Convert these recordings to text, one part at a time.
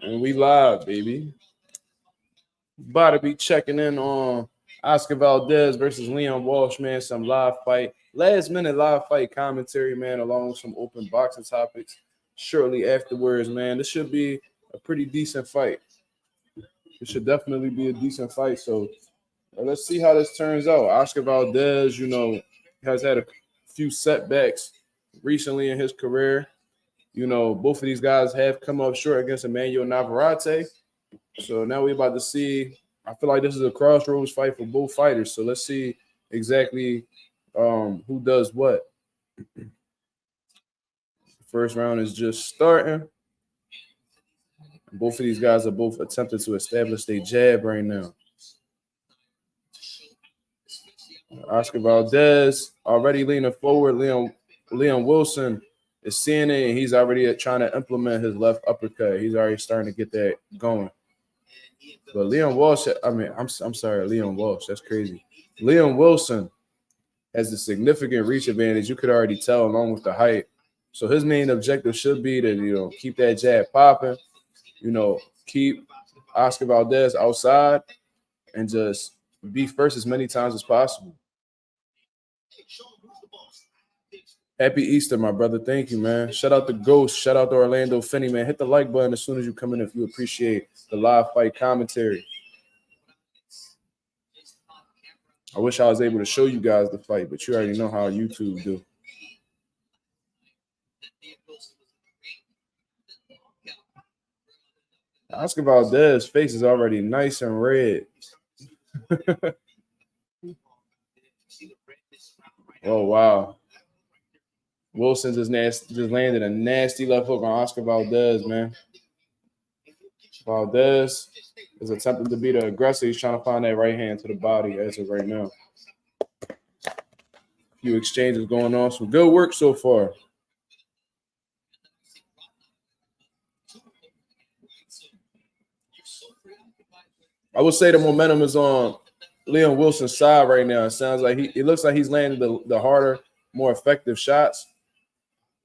And we live, baby. About to be checking in on Oscar Valdez versus Leon Walsh, man. Some live fight, last minute live fight commentary, man, along with some open boxing topics shortly afterwards, man. This should be a pretty decent fight. It should definitely be a decent fight. So let's see how this turns out. Oscar Valdez, has had a few setbacks recently in his career. Both of these guys have come up short against Emmanuel Navarrete. So now we're about to see. I feel like this is a crossroads fight for both fighters. So let's see exactly who does what. The first round is just starting. Both of these guys are both attempting to establish their jab right now. Oscar Valdez already leaning forward. Leon Wilson is seeing it, and he's already trying to implement his left uppercut. He's already starting to get that going. But Leon Walsh, I'm sorry, Leon Walsh. That's crazy. Leon Wilson has a significant reach advantage. You could already tell along with the height. So his main objective should be to, keep that jab popping, keep Oscar Valdez outside and just be first as many times as possible. Happy Easter, my brother. Thank you, man. Shout out to Ghost. Shout out to Orlando Finney, man. Hit the like button as soon as you come in if you appreciate the live fight commentary. I wish I was able to show you guys the fight, but you already know how YouTube do. Oscar Valdez's face is already nice and red. Oh, wow. Wilson just landed a nasty left hook on Oscar Valdez, man. Valdez is attempting to be the aggressor. He's trying to find that right hand to the body as of right now. A few exchanges going on. Some good work so far. I would say the momentum is on Leon Wilson's side right now. It sounds like it looks like he's landing the harder, more effective shots.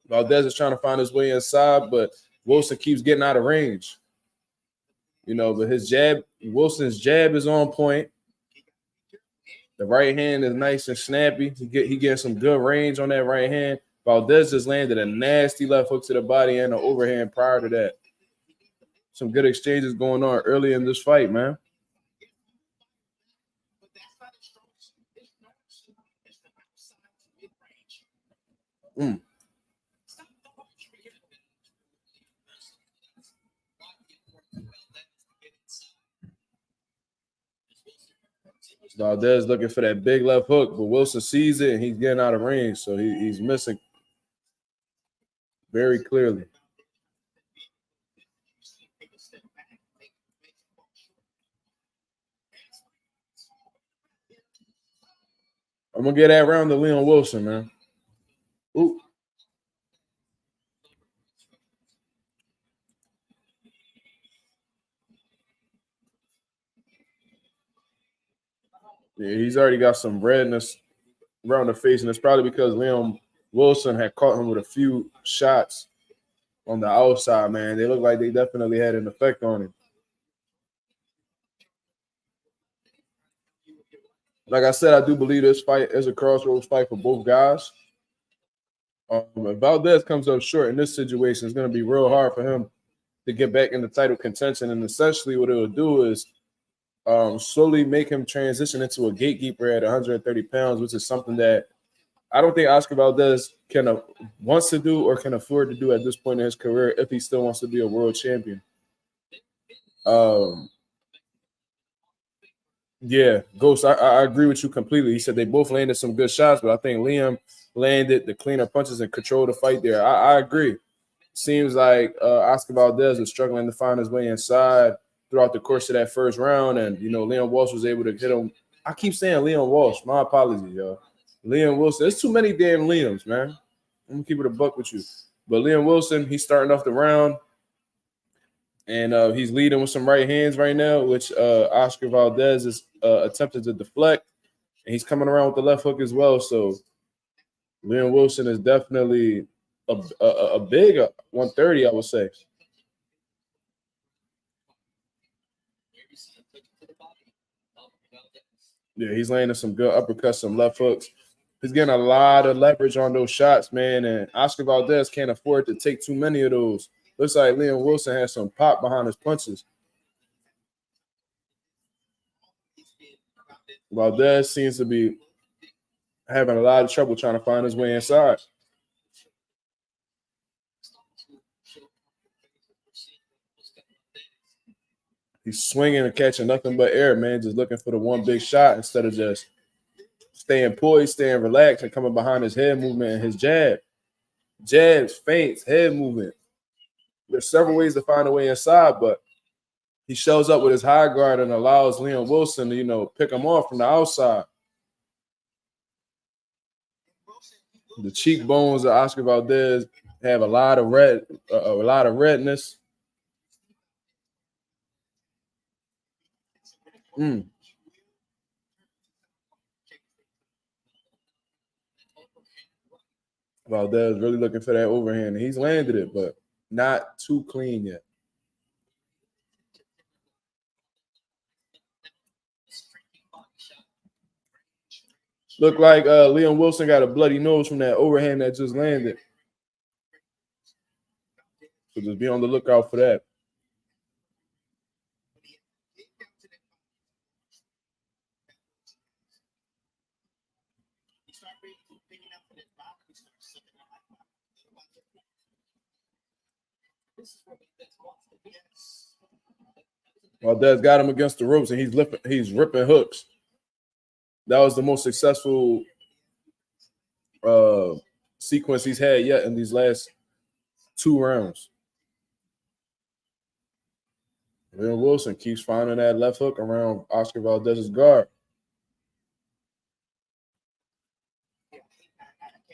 Valdez is trying to find his way inside, but Wilson keeps getting out of range. But Wilson's jab is on point. The right hand is nice and snappy. He getting some good range on that right hand. Valdez just landed a nasty left hook to the body and an overhand prior to that. Some good exchanges going on early in this fight, man. Valdez looking for that big left hook, but Wilson sees it and he's getting out of range, so he's missing very clearly. I'm going to get that round to Leon Wilson, man. Ooh. Yeah, he's already got some redness around the face, and it's probably because Leon Wilson had caught him with a few shots on the outside, man. They look like they definitely had an effect on him. Like I said, I do believe this fight is a crossroads fight for both guys. If Valdez comes up short in this situation, it's going to be real hard for him to get back in the title contention. And essentially what it will do is slowly make him transition into a gatekeeper at 130 pounds, which is something that I don't think Oscar Valdez wants to do or can afford to do at this point in his career if he still wants to be a world champion. Yeah, Ghost, I agree with you completely. He said they both landed some good shots, but I think Liam landed the cleaner punches and controlled the fight there. I agree. Seems like Oscar Valdez was struggling to find his way inside throughout the course of that first round, and Leon Walsh was able to hit him. I keep saying Leon Walsh. My apologies, y'all. Leon Wilson. There's too many damn Liams, man. I'm gonna keep it a buck with you. But Leon Wilson, he's starting off the round, and he's leading with some right hands right now, which Oscar Valdez is attempting to deflect, and he's coming around with the left hook as well. So Leon Wilson is definitely a big 130, I would say. Yeah, he's landing some good uppercuts, some left hooks. He's getting a lot of leverage on those shots, man. And Oscar Valdez can't afford to take too many of those. Looks like Liam Wilson has some pop behind his punches. Valdez seems to be having a lot of trouble trying to find his way inside. He's swinging and catching nothing but air, man. Just looking for the one big shot instead of just staying poised, staying relaxed, and coming behind his head movement and his jab. Jabs, feints, head movement. There's several ways to find a way inside, but he shows up with his high guard and allows Liam Wilson to, pick him off from the outside. The cheekbones of Oscar Valdez have a lot of redness. Valdez really looking for that overhand. He's landed it, but not too clean yet. Look like Liam Wilson got a bloody nose from that overhand that just landed. So just be on the lookout for that. Valdez got him against the ropes and he's ripping hooks. That was the most successful sequence he's had yet in these last 2 rounds. Liam Wilson keeps finding that left hook around Oscar Valdez's guard.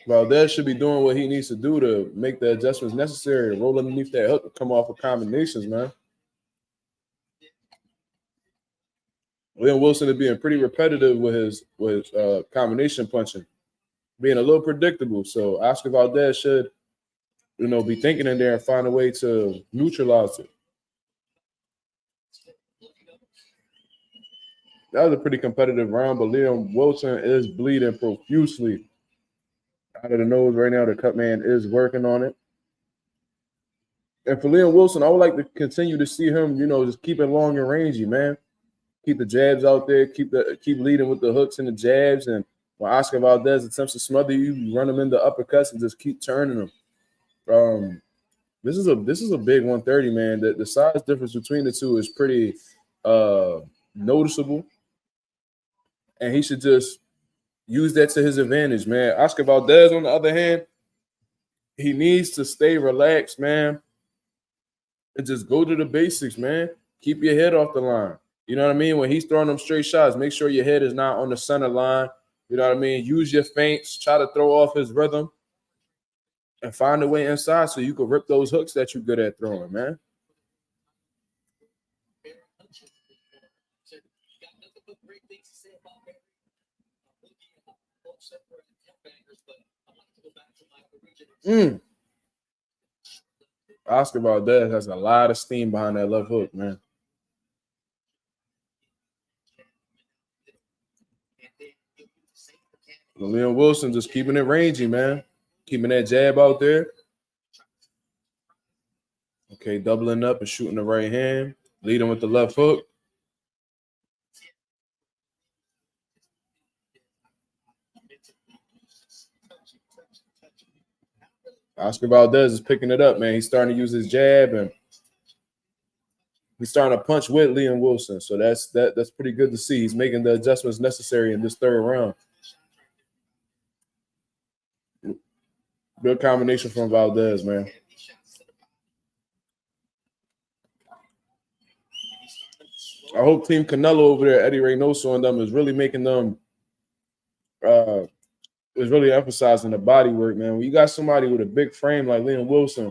Valdez should be doing what he needs to do to make the adjustments necessary. Roll underneath that hook and come off with combinations, man. Liam Wilson is being pretty repetitive with his combination punching, being a little predictable. So Oscar Valdez should, be thinking in there and find a way to neutralize it. That was a pretty competitive round, but Liam Wilson is bleeding profusely out of the nose right now. The cut man is working on it. And for Liam Wilson, I would like to continue to see him, just keep it long and rangy, man. Keep the jabs out there, keep leading with the hooks and the jabs. And when Oscar Valdez attempts to smother you, you run him into uppercuts and just keep turning them. This is a big 130, man. The size difference between the two is pretty noticeable. And he should just use that to his advantage, man. Oscar Valdez, on the other hand, he needs to stay relaxed, man, and just go to the basics, man. Keep your head off the line. You know what I mean? When he's throwing them straight shots, make sure your head is not on the center line. You know what I mean? Use your feints. Try to throw off his rhythm and find a way inside so you can rip those hooks that you're good at throwing, man. Oscar Valdez has a lot of steam behind that left hook, man. Liam Wilson just keeping it rangy, man. Keeping that jab out there. Okay, doubling up and shooting the right hand. Leading with the left hook. Oscar Valdez is picking it up, man. He's starting to use his jab and he's starting to punch with Liam Wilson. So that's pretty good to see. He's making the adjustments necessary in this 3rd round. Good combination from Valdez, man. I hope Team Canelo over there, Eddie Reynoso and them, is really making them is really emphasizing the body work, man. When you got somebody with a big frame like Liam Wilson,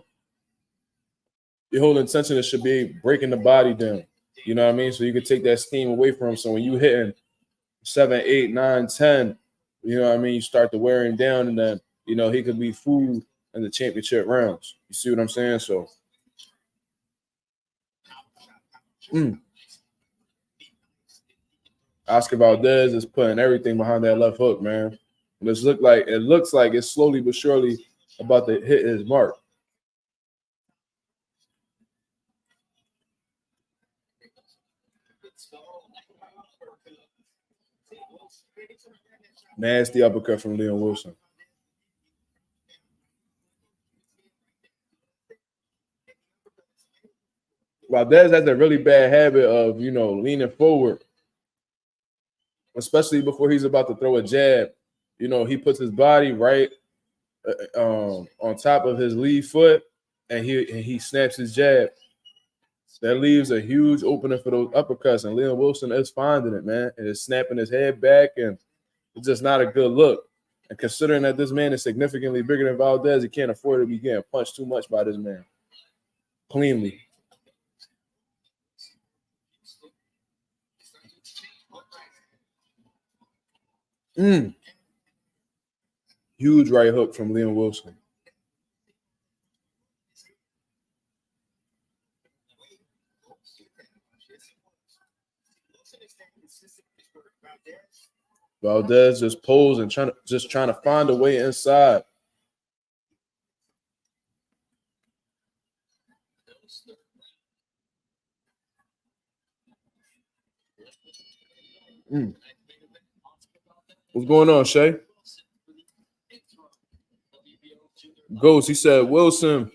your whole intention is should be breaking the body down. You know what I mean? So you can take that steam away from him. So when you hitting 7, 8, 9, 10, you know what I mean? You start to wear him down, and then, he could be fooled in the championship rounds. You see what I'm saying? So, Oscar Valdez is putting everything behind that left hook, man. It looks like it's slowly but surely about to hit his mark. Nasty uppercut from Leon Wilson. Valdez has a really bad habit of, leaning forward, especially before he's about to throw a jab. He puts his body right on top of his lead foot, and he snaps his jab. That leaves a huge opening for those uppercuts, and Leon Wilson is finding it, man, and is snapping his head back, and it's just not a good look. And considering that this man is significantly bigger than Valdez, he can't afford to be getting punched too much by this man. Cleanly. Huge right hook from Leon Wilson. Valdez just pulls and trying to find a way inside. What's going on, Shay? Ghost, he said Wilson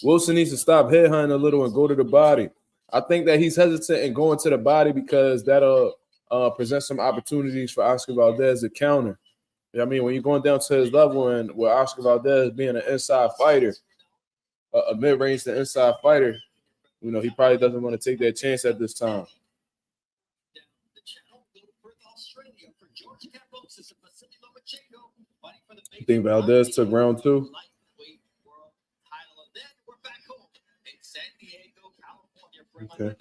needs to stop headhunting a little and go to the body. I think that he's hesitant in going to the body because that'll present some opportunities for Oscar Valdez to counter. I mean, when you're going down to his level and with Oscar Valdez being an inside fighter, a mid-range to inside fighter, he probably doesn't want to take that chance at this time. You think Valdez took round 2? Okay.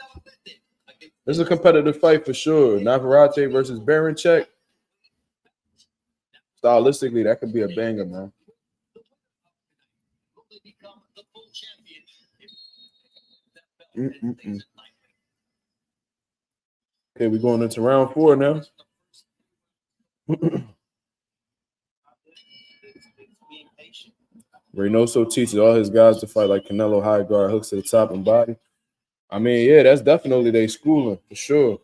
This is a competitive fight for sure. Navarrete versus Baranchek. Stylistically, that could be a banger, man. Okay, we're going into round 4 now. Reynoso teaches all his guys to fight like Canelo, high guard, hooks to the top and body. I mean, yeah, that's definitely their schooling for sure.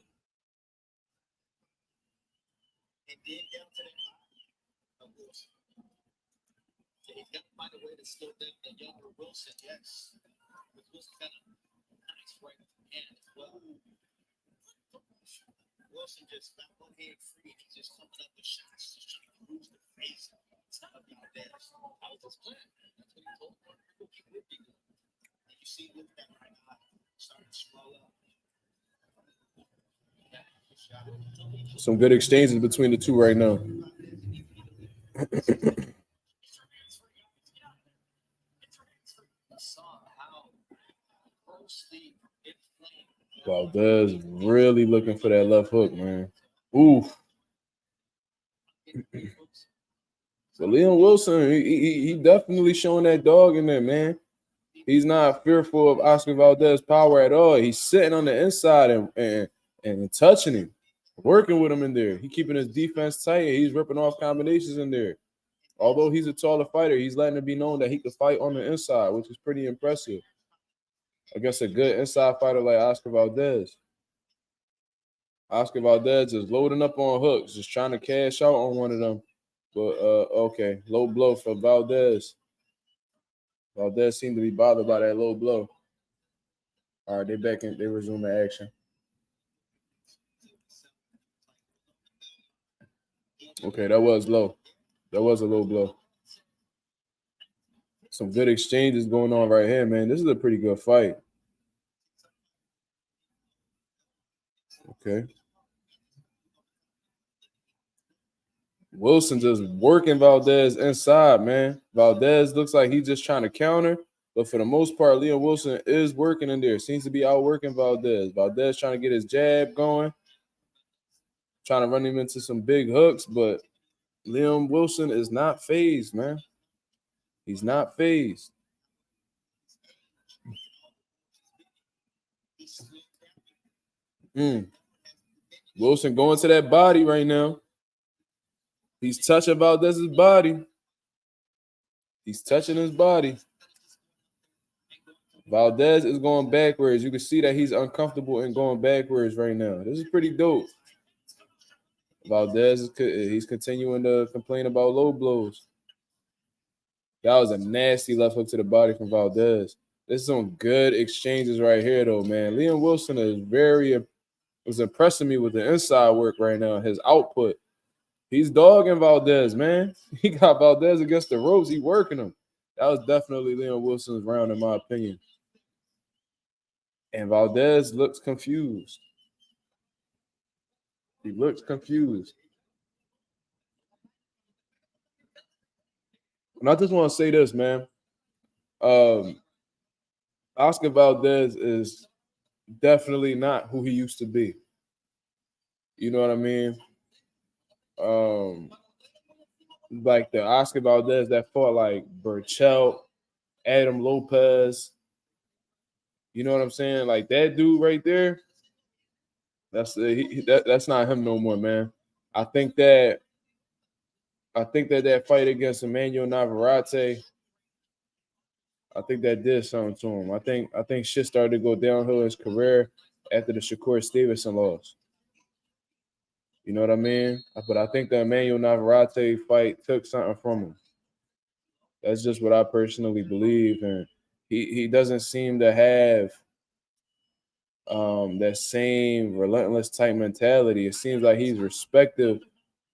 Wilson just got one hand free. He's just coming up with shots, just trying to lose the face. It's not about that. I was just playing. That's what he told me. He would be good. And you see, look at that right eye. Starting to swell up. Some good exchanges between the two right now. Valdez really looking for that left hook, man. Oof. So Leon Wilson, he definitely showing that dog in there, man. He's not fearful of Oscar Valdez's power at all. He's sitting on the inside and touching him, working with him in there. He keeping his defense tight. He's ripping off combinations in there. Although he's a taller fighter, he's letting it be known that he can fight on the inside, which is pretty impressive against a good inside fighter like Oscar Valdez. Oscar Valdez is loading up on hooks, just trying to cash out on one of them. But, okay, low blow for Valdez. Valdez seemed to be bothered by that low blow. All right, they resume the action. Okay, that was low. That was a low blow. Some good exchanges going on right here, man. This is a pretty good fight. Okay. Wilson just working Valdez inside, man. Valdez looks like he's just trying to counter, but for the most part, Leon Wilson is working in there. Seems to be outworking Valdez. Valdez trying to get his jab going, trying to run him into some big hooks, but Leon Wilson is not phased, man. He's not phased. Wilson going to that body right now. He's touching Valdez's body. He's touching his body. Valdez is going backwards. You can see that he's uncomfortable and going backwards right now. This is pretty dope. Valdez he's continuing to complain about low blows. That was a nasty left hook to the body from Valdez. This is some good exchanges right here, though, man. Liam Wilson was impressing me with the inside work right now. His output. He's dogging Valdez, man. He got Valdez against the ropes. He working him. That was definitely Liam Wilson's round, in my opinion. And Valdez looks confused. He looks confused. And I just want to say this, man. Oscar Valdez is definitely not who he used to be. You know what I mean? Like the Oscar Valdez that fought like Burchell, Adam Lopez. You know what I'm saying? Like that dude right there. That's not him no more, man. I think that fight against Emmanuel Navarrete, I think that did something to him. I think shit started to go downhill in his career after the Shakur Stevenson loss. You know what I mean? But I think the Emmanuel Navarrete fight took something from him. That's just what I personally believe. And he doesn't seem to have that same relentless type mentality. It seems like he's respective.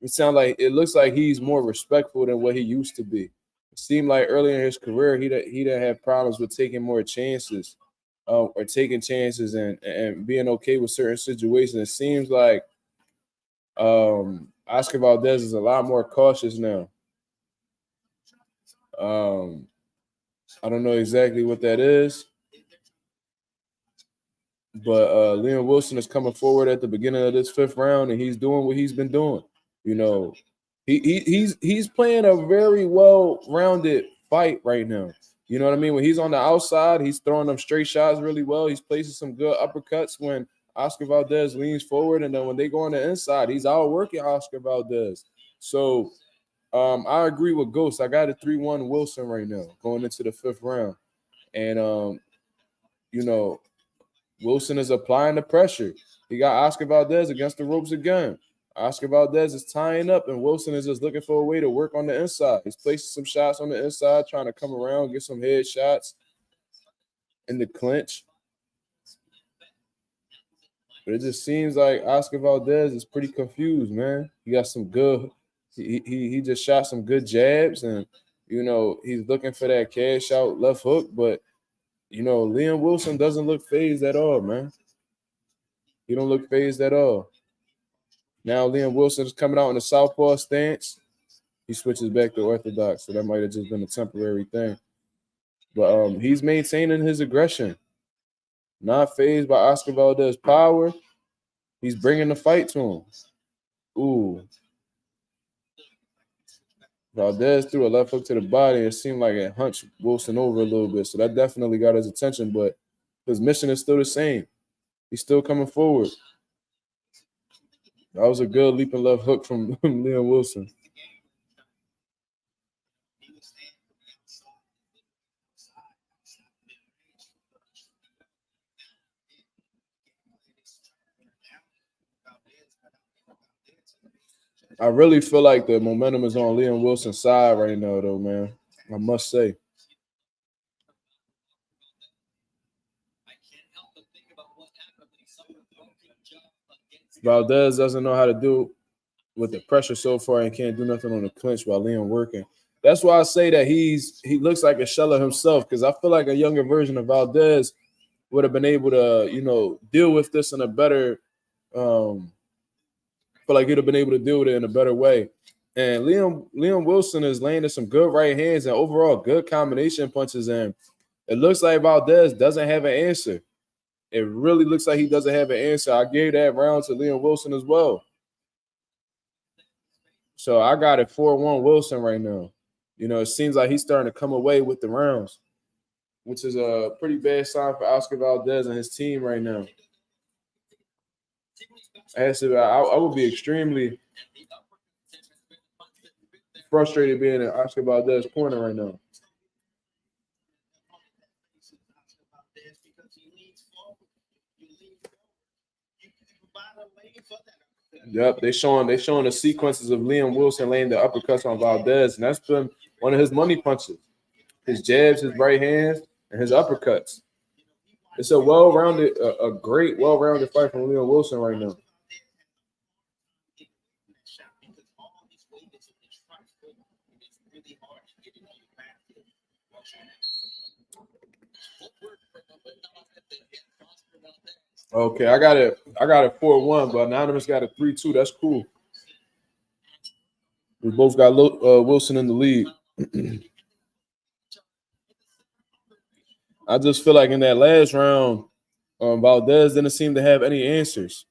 It looks like he's more respectful than what he used to be. It seemed like earlier in his career, he didn't have problems with taking more chances or taking chances and being okay with certain situations. It seems like Oscar Valdez is a lot more cautious now. I don't know exactly what that is, but Liam Wilson is coming forward at the beginning of this 5th round, and he's doing what he's been doing. You know, he's playing a very well-rounded fight right now. You know what I mean? When he's on the outside, he's throwing them straight shots really well. He's placing some good uppercuts when Oscar Valdez leans forward, and then when they go on the inside, he's outworking Oscar Valdez. So I agree with Ghost. I got a 3-1 Wilson right now going into the 5th round. And, you know, Wilson is applying the pressure. He got Oscar Valdez against the ropes again. Oscar Valdez is tying up, and Wilson is just looking for a way to work on the inside. He's placing some shots on the inside, trying to come around, get some head shots in the clinch. But it just seems like Oscar Valdez is pretty confused, man. He got some good – he just shot some good jabs, and, you know, he's looking for that cash out left hook. But, you know, Liam Wilson doesn't look phased at all, man. He don't look phased at all. Now Liam Wilson is coming out in a southpaw stance. He switches back to orthodox, so that might have just been a temporary thing. But he's maintaining his aggression. Not phased by Oscar Valdez's power. He's bringing the fight to him. Ooh. Valdez threw a left hook to the body. It seemed like it hunched Wilson over a little bit, so that definitely got his attention, but his mission is still the same. He's still coming forward. That was a good leaping left hook from Liam Wilson. I really feel like the momentum is on Liam Wilson's side right now, though, man. I must say. Valdez doesn't know how to do with the pressure so far and can't do nothing on the clinch while Liam working. That's why I say that he looks like a shell of himself, because I feel like a younger version of Valdez would have been able to, you know, deal with this in a better feel like he'd have been able to deal with it in a better way. And Liam Wilson is landing some good right hands and overall good combination punches, and it looks like Valdez doesn't have an answer. It really looks like he doesn't have an answer. I gave that round to Liam Wilson as well. So I got it 4-1 Wilson right now. You know, it seems like he's starting to come away with the rounds, which is a pretty bad sign for Oscar Valdez and his team right now. I would be extremely frustrated being an Oscar Valdez corner right now. Yep, they showing the sequences of Liam Wilson laying the uppercuts on Valdez, and that's been one of his money punches. His jabs, his right hands, and his uppercuts. It's a well-rounded, a great well-rounded fight from Liam Wilson right now. Okay, I got it 4-1, but Anonymous got a 3-2. That's cool. We both got Wilson in the lead. I just feel like in that last round, Valdez didn't seem to have any answers.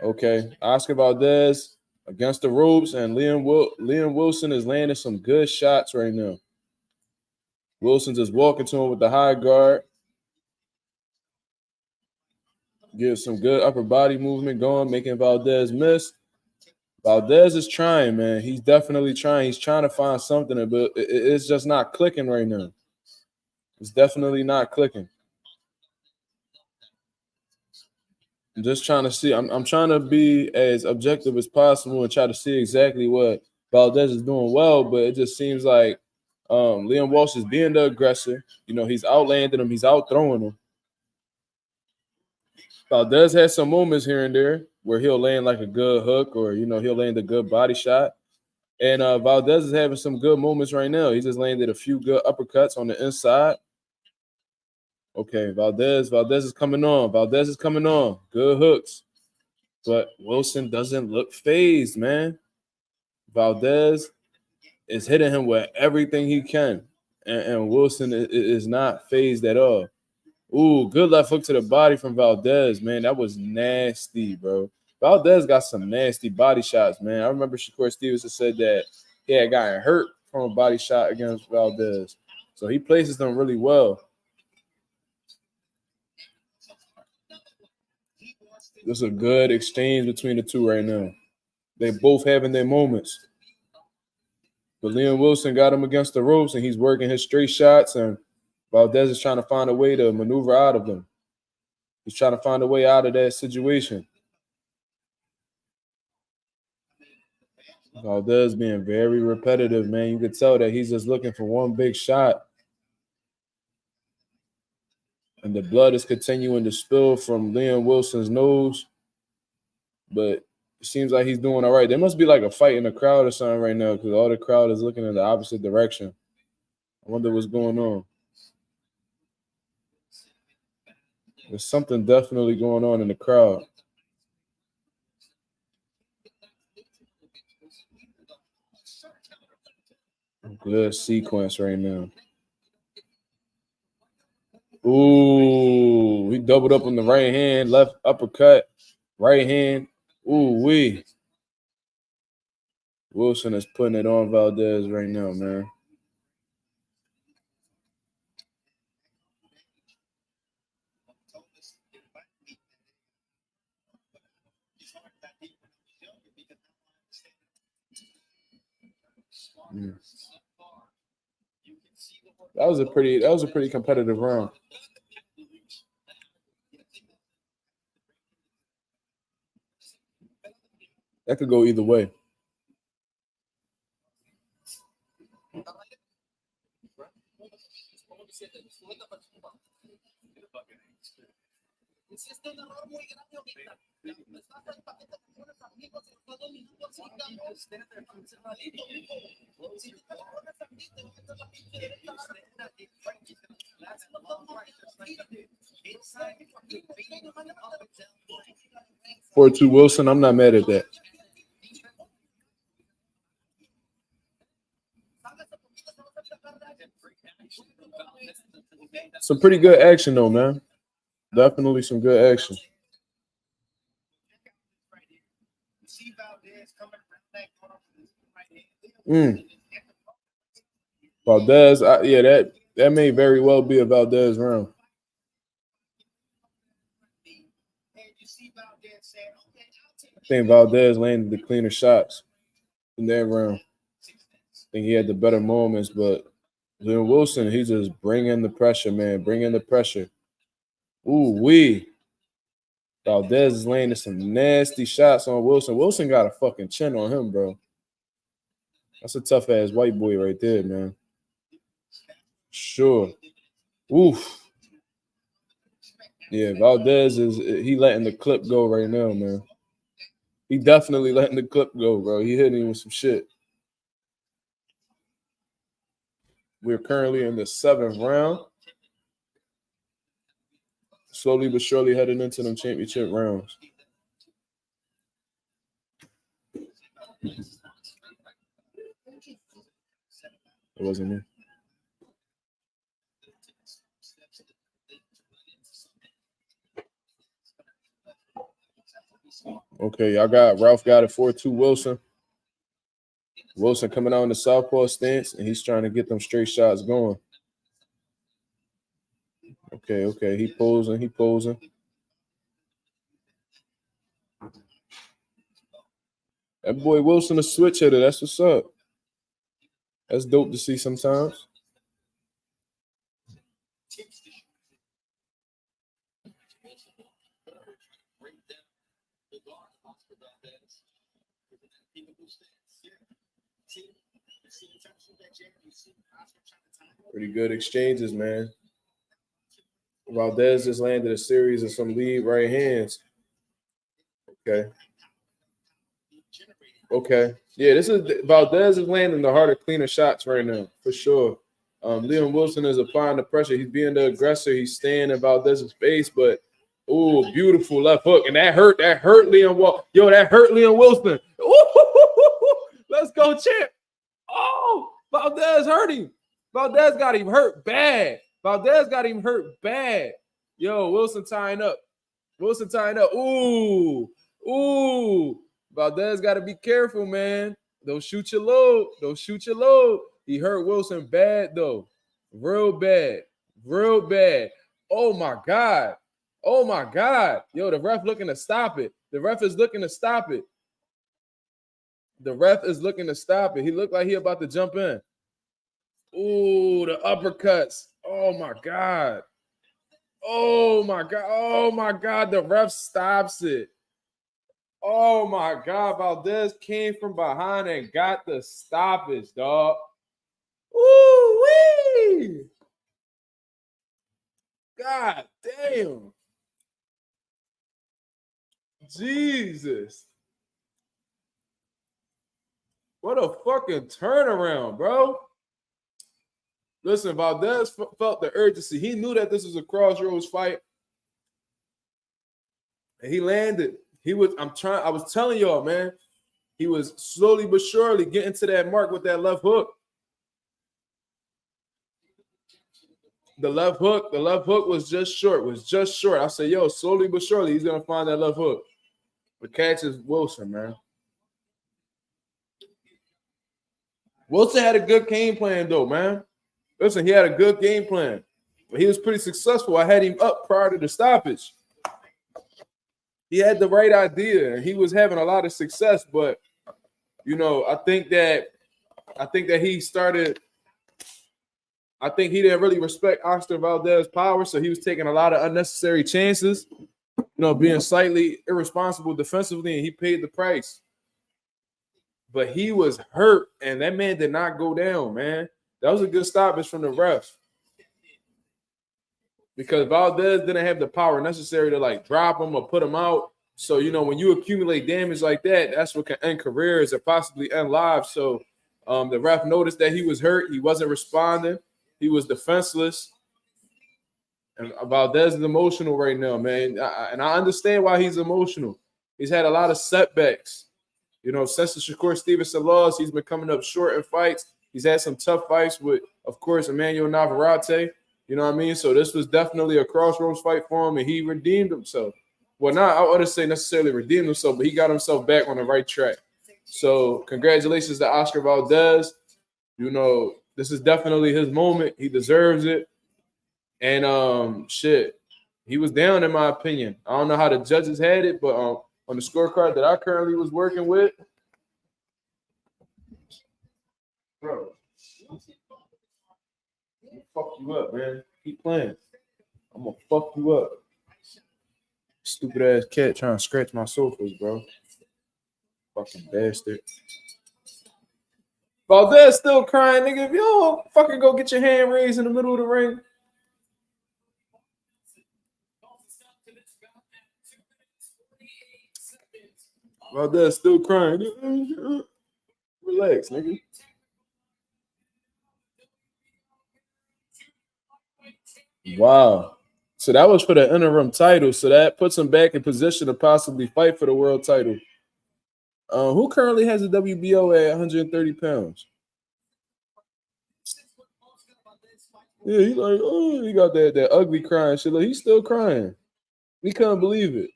Okay, Oscar Valdez against the ropes, and Liam Wilson is landing some good shots right now. Wilson just walking to him with the high guard. Gives some good upper body movement going, making Valdez miss. Valdez is trying, man. He's definitely trying. He's trying to find something, but it's just not clicking right now. It's definitely not clicking. I'm just trying to see. I'm trying to be as objective as possible and try to see exactly what Valdez is doing well, but it just seems like Liam Walsh is being the aggressor. You know, he's outlanding him. He's out throwing him. Valdez has some moments here and there where he'll land like a good hook or, you know, he'll land a good body shot. And Valdez is having some good moments right now. He just landed a few good uppercuts on the inside. Okay, Valdez is coming on. Valdez is coming on. Good hooks. But Wilson doesn't look phased, man. Valdez is hitting him with everything he can. And Wilson is not phased at all. Ooh, good left hook to the body from Valdez, man. That was nasty, bro. Valdez got some nasty body shots, man. I remember Shakur Stevenson said that he had gotten hurt from a body shot against Valdez. So he places them really well. There's a good exchange between the two right now. They both having their moments. But Liam Wilson got him against the ropes, and he's working his straight shots, and Valdez is trying to find a way to maneuver out of them. He's trying to find a way out of that situation. Valdez being very repetitive, man. You could tell that he's just looking for one big shot. And the blood is continuing to spill from Liam Wilson's nose. But it seems like he's doing all right. There must be like a fight in the crowd or something right now because all the crowd is looking in the opposite direction. I wonder what's going on. There's something definitely going on in the crowd. Good sequence right now. Ooh, he doubled up on the right hand, left uppercut, right hand. Ooh, wee. Wilson is putting it on Valdez right now, man. That was a pretty competitive round. That could go either way. For 2 Wilson, I'm not mad at that. Some pretty good action though, man. Definitely some good action. Valdez, that may very well be a Valdez round. think Valdez landed the cleaner shots in that round. I think he had the better moments, but Leon Wilson, he just bringing the pressure, man. Bringing the pressure. Ooh, Valdez is landing some nasty shots on Wilson. Wilson got a fucking chin on him, bro. That's a tough-ass white boy right there, man. Sure. Oof. Yeah, Valdez he letting the clip go right now, man. He definitely letting the clip go, bro. He hitting him with some shit. We're currently in the 7th round. Slowly but surely heading into them championship rounds. It wasn't me. Okay, Ralph got it 4-2 Wilson. Wilson coming out in the southpaw stance, and he's trying to get them straight shots going. Okay. He posing. That boy Wilson a switch hitter. That's what's up. That's dope to see sometimes. Pretty good exchanges, man. Valdez just landed a series of some lead right hands. Okay. Yeah, this is Valdez is landing the harder, cleaner shots right now, for sure. Leon Wilson is applying the pressure. He's being the aggressor. He's staying in Valdez's face, but beautiful left hook. And that hurt Leon Wilson. Yo, that hurt Leon Wilson. Let's go, champ. Oh, Valdez hurt him. Valdez got him hurt bad. Yo, Wilson tying up. Ooh. Valdez got to be careful, man. Don't shoot your load. He hurt Wilson bad, though. Real bad. Oh, my God. Yo, the ref looking to stop it. The ref is looking to stop it. He looked like he about to jump in. Ooh, the uppercuts. Oh, my God. The ref stops it. Oh, my God. Valdez came from behind and got the stoppage, dog. Woo-wee. God damn. Jesus. What a fucking turnaround, bro. Listen, Valdez felt the urgency. He knew that this was a crossroads fight. And he landed. I was telling y'all, man, he was slowly but surely getting to that mark with that left hook. The left hook was just short. I said, yo, slowly but surely, he's going to find that left hook. But catch is Wilson, man. Wilson had a good game plan, though, man. Listen, he had a good game plan. But he was pretty successful. I had him up prior to the stoppage. He had the right idea, and he was having a lot of success. But, I think that he started – I think he didn't really respect Oscar Valdez's power, so he was taking a lot of unnecessary chances, being slightly irresponsible defensively, and he paid the price. But he was hurt, and that man did not go down, man. That was a good stoppage from the ref. Because Valdez didn't have the power necessary to, drop him or put him out. So, when you accumulate damage like that, that's what can end careers or possibly end lives. So, the ref noticed that he was hurt. He wasn't responding. He was defenseless. And Valdez is emotional right now, man. And I understand why he's emotional. He's had a lot of setbacks. Since the Shakur Stevenson loss, he's been coming up short in fights. He's had some tough fights with, of course, Emmanuel Navarrete. You know what I mean? So this was definitely a crossroads fight for him, and he redeemed himself. Well, not I wouldn't say necessarily redeemed himself, but he got himself back on the right track. So congratulations to Oscar Valdez. This is definitely his moment. He deserves it. And he was down in my opinion. I don't know how the judges had it, but on the scorecard that I currently was working with, bro, I'm gonna fuck you up, man. Keep playing. I'm gonna fuck you up. Stupid ass cat trying to scratch my sofas, bro. Fucking bastard. Valdez still crying, nigga. If you don't fucking go get your hand raised in the middle of the ring. Valdez still crying. Relax, nigga. Wow. So that was for the interim title. So that puts him back in position to possibly fight for the world title. Who currently has a WBO at 130 pounds? Yeah, he like, oh, he got that ugly crying shit. Like, he's still crying. He couldn't believe it.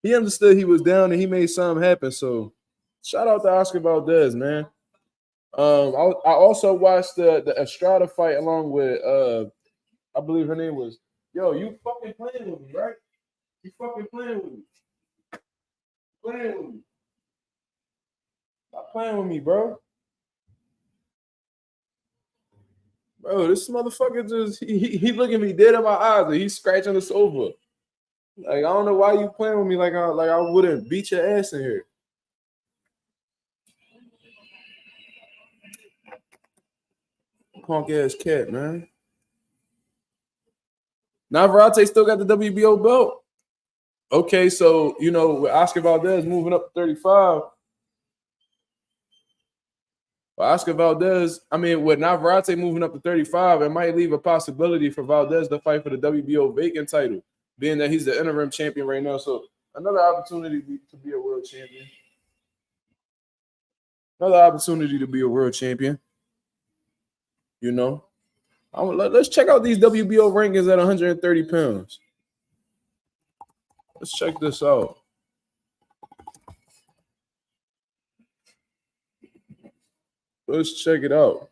He understood he was down and he made something happen. So shout out to Oscar Valdez, man. I also watched the Estrada fight along with I believe her name was you fucking playing with me, right? You fucking playing with me. Playing with me. Stop playing with me, bro. Bro, this motherfucker just he looking me dead in my eyes and he's scratching the sofa. Like, I don't know why you playing with me like I wouldn't beat your ass in here. Punk ass cat, man. Navarrete still got the WBO belt. Okay, so with Oscar Valdez moving up to 35. Oscar Valdez, with Navarrete moving up to 35, it might leave a possibility for Valdez to fight for the WBO vacant title, being that he's the interim champion right now. So another opportunity to be a world champion. Another opportunity to be a world champion. Let's check out these WBO rankings at 130 pounds. Let's check this out. Let's check it out.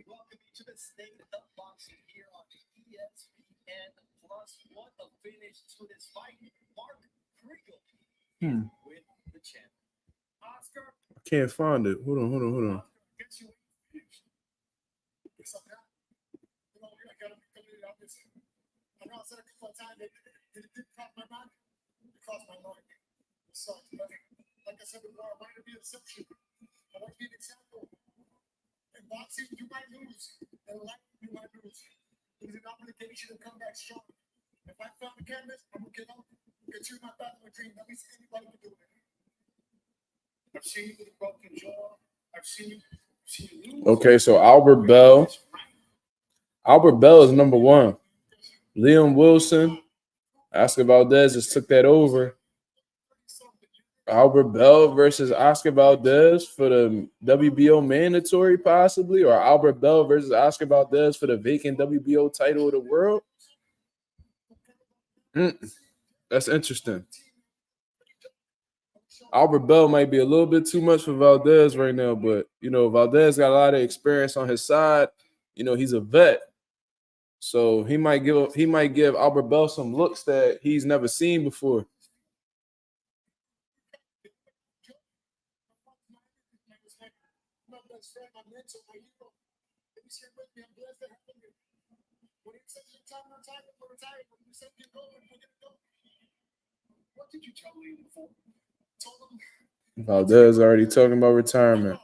Welcome you to the Snake Up Boxing here on ESPN Plus. What a finish to this fight. Mark Kriegel with the champ. Oscar. I can't find it. Hold on. I know I said a couple of times that it didn't cross my mind. It crossed my mind. It sucks. But like I said before, I wanted to be an exception. I want to be an example. In boxing, you might lose. In life, you might lose. It is an obligation to come back strong. If I found the canvas, I'm going to get up, continue my battle with dream. That means anybody can do it. I've seen you with a broken jaw. I've seen you lose. Okay, so Albert Bell is number one. Liam Wilson, Oscar Valdez just took that over. Albert Bell versus Oscar Valdez for the WBO mandatory, possibly, or Albert Bell versus Oscar Valdez for the vacant WBO title of the world. That's interesting. Albert Bell might be a little bit too much for Valdez right now, but Valdez got a lot of experience on his side. He's a vet. So he might give Albert Bell some looks that he's never seen before. Valdez already talking about retirement.